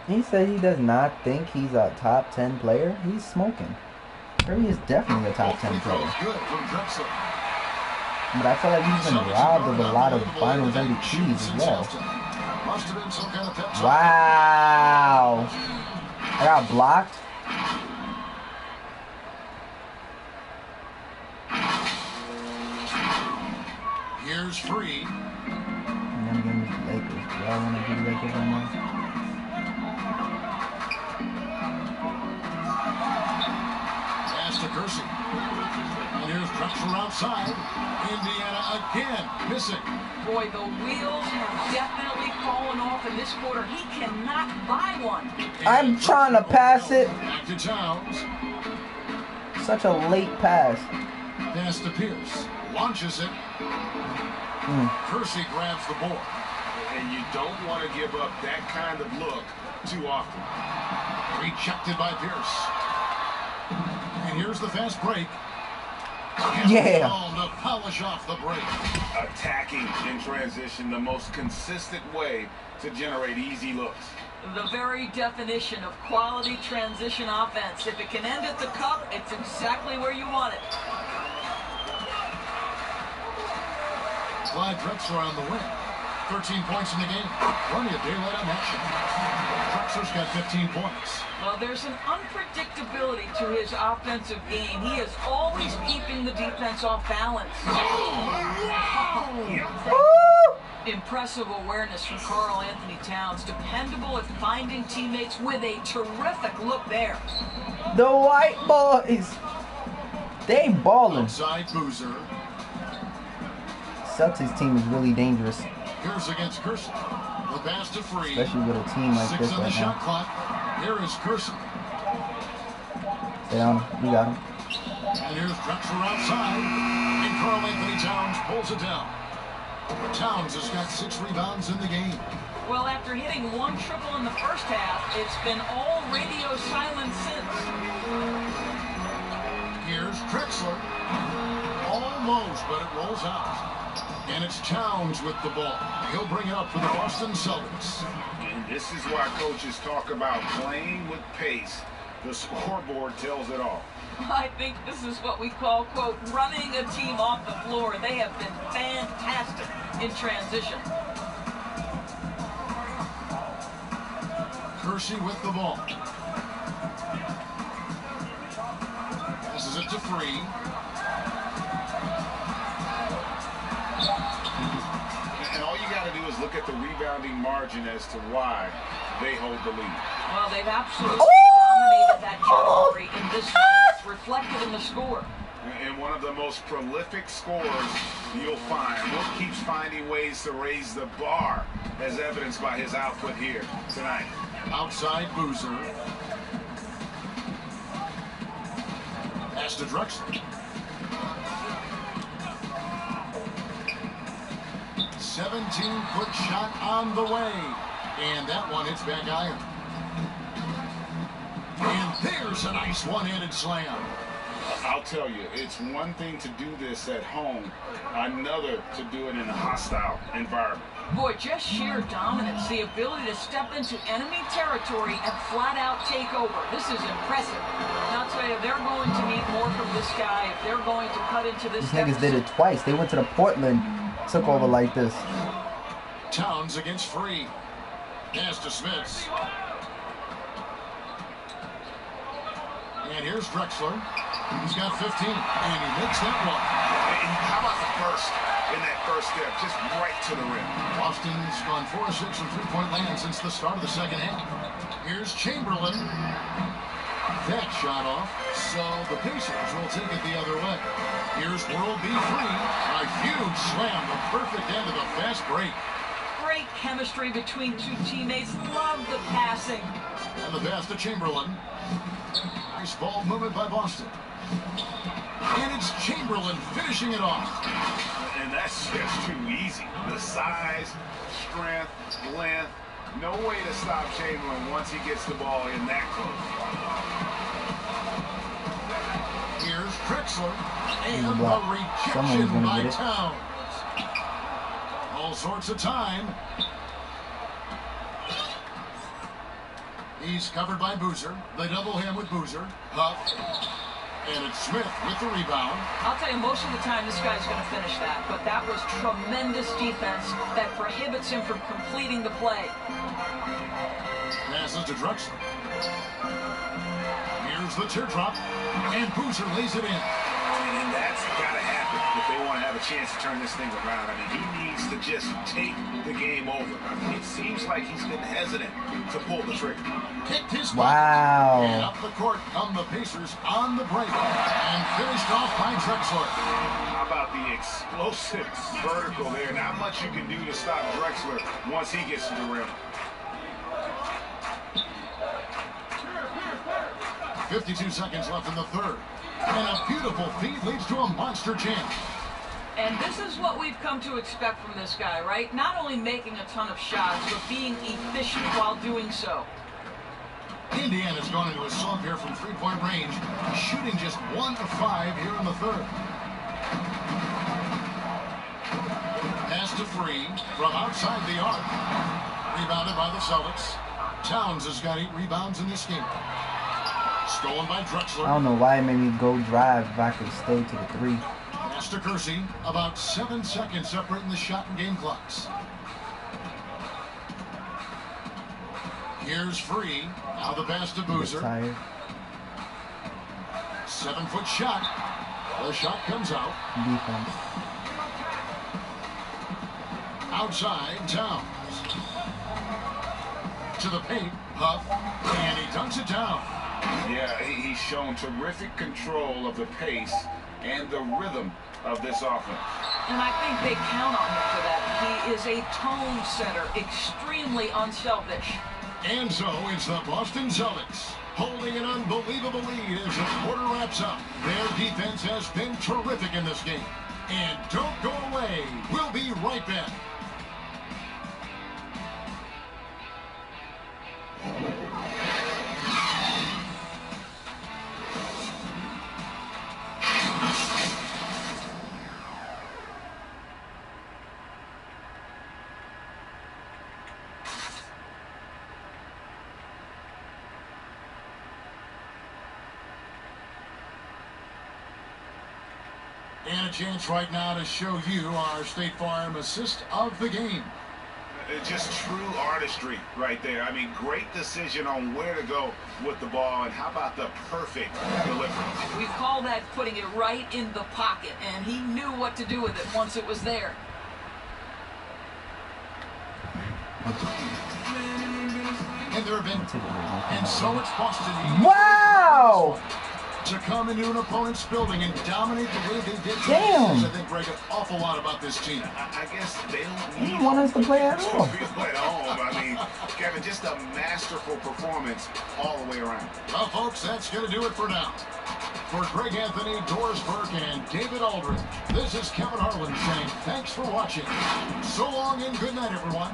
He said he does not think he's a top 10 player. He's smoking. Curry is definitely a top 10 player. Good from Drexler. But I feel like he's been robbed of a lot of finals MVPs as well. Must have been some kind of pep talk. Wow. I got blocked. Here's Free. And then again with the Lakers. Do y'all want to do the Lakers right now? Pass to Kersey. And here's Drexler outside. Indiana again missing. Boy, the wheels have definitely fallen off in this quarter. He cannot buy one. I'm trying to pass it. Back to Towns. Such a late pass. Pass to Pierce. Launches it. Kersey grabs the board. And you don't want to give up that kind of look too often. Rejected by Pierce. And here's the fast break. Yeah. To polish off the break. Attacking in transition, the most consistent way to generate easy looks. The very definition of quality transition offense. If it can end at the cup, it's exactly where you want it. Clyde Drexler on the win. 13 points in the game. Plenty of daylight on action. Drexler's got 15 points. Well, there's an unpredictability to his offensive game. He is always keeping the defense off balance. Impressive awareness from Karl Anthony Towns. Dependable at finding teammates with a terrific look there. The white boys. They ain't balling. Outside Boozer. Celtics team is really dangerous. Here's against Kersey. The pass to Free. Especially with a team like 6 this on the right shot now. clock. Here is Kersey. Stay on him. You got him. And here's Drexler outside. And Karl Anthony Towns pulls it down. Towns has got 6 rebounds in the game. Well, after hitting 1 triple in the first half, it's been all radio silence since. Here's Drexler. Almost, but it rolls out. And it's Towns with the ball. He'll bring it up for the Boston Celtics. And this is why coaches talk about playing with pace. The scoreboard tells it all. I think this is what we call, quote, running a team off the floor. They have been fantastic in transition. Kersey with the ball. Passes it to Free. And all you got to do is look at the rebounding margin as to why they hold the lead. Well, they've absolutely dominated that category in this game. It's reflected in the score. And one of the most prolific scorers you'll find. Will keeps finding ways to raise the bar, as evidenced by his output here tonight. Outside Boozer. Pass to Drexler. 17-foot shot on the way. And that one hits back iron. And there's a nice one-handed slam. I'll tell you, it's one thing to do this at home, another to do it in a hostile environment. Boy, just sheer dominance, the ability to step into enemy territory and flat out take over. This is impressive. And I'll tell you, they're going to need more from this guy if they're going to cut into this. These niggas did it twice. They went to the Portland, took over like this. Towns against Free. Pass to Smith. And here's Drexler. He's got 15, and he makes that one. And how about the burst in that first step, just right to the rim? Boston's gone 4 of 6 from three-point land since the start of the second half. Here's Chamberlain. That shot off, so the Pacers will take it the other way. Here's World B. Free. A huge slam, the perfect end of the fast break. Great chemistry between two teammates. Love the passing. And the pass to Chamberlain. Nice ball movement by Boston. And it's Chamberlain finishing it off. And that's just too easy. The size, strength, length. No way to stop Chamberlain once he gets the ball in that close. Here's Drexler. And the Someone's rejection gonna by get it. Towns. All sorts of time. He's covered by Boozer. They double him with Boozer. Huff. And it's Smith with the rebound. I'll tell you, most of the time this guy's going to finish that, but that was tremendous defense that prohibits him from completing the play. Passes to Drexler. Here's the teardrop, and Boozer lays it in. And that's got to happen if they want to have a chance to turn this thing around. I mean, he needs to just take the game over. I mean, it seems like he's been hesitant to pull the trigger. Kicked his Wow. And up the court come the Pacers on the break. And finished off by Drexler. How about the explosive vertical there? Not much you can do to stop Drexler once he gets to the rim. 52 seconds left in the third. And a beautiful feed leads to a monster jam. And this is what we've come to expect from this guy, right? Not only making a ton of shots, but being efficient while doing so. Indiana's gone into a slump here from three-point range, shooting just 1 of 5 here in the third. Pass to Free from outside the arc. Rebounded by the Celtics. Towns has got 8 rebounds in this game. Stolen by Drexler. I don't know why it made me go drive if I could stay to the 3. Pass to Kersey. About 7 seconds separating the shot and game clocks. Here's Free. Now the pass to Boozer. Tired. 7-foot shot. The shot comes out. Defense. Outside, Towns. To the paint, Huff, and he dunks it down. Yeah, he's shown terrific control of the pace and the rhythm of this offense. And I think they count on him for that. He is a tone setter, extremely unselfish. And so it's the Boston Celtics holding an unbelievable lead as the quarter wraps up. Their defense has been terrific in this game. And don't go away. We'll be right back. And a chance right now to show you our State Farm assist of the game. Just true artistry right there. I mean, great decision on where to go with the ball, and how about the perfect delivery? We call that putting it right in the pocket, and he knew what to do with it once it was there. And there have been, and so it's Boston. Wow! To come into an opponent's building and dominate the way they did. Damn. I think Greg an awful lot about this team. I guess they don't He didn't want us to play at all. feel at home. I mean, Kevin, just a masterful performance all the way around. Well, folks, that's going to do it for now. For Greg Anthony, Doris Burke, and David Aldridge, this is Kevin Harlan saying thanks for watching. So long and good night, everyone.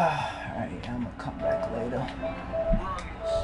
Alright, I'm gonna come back later.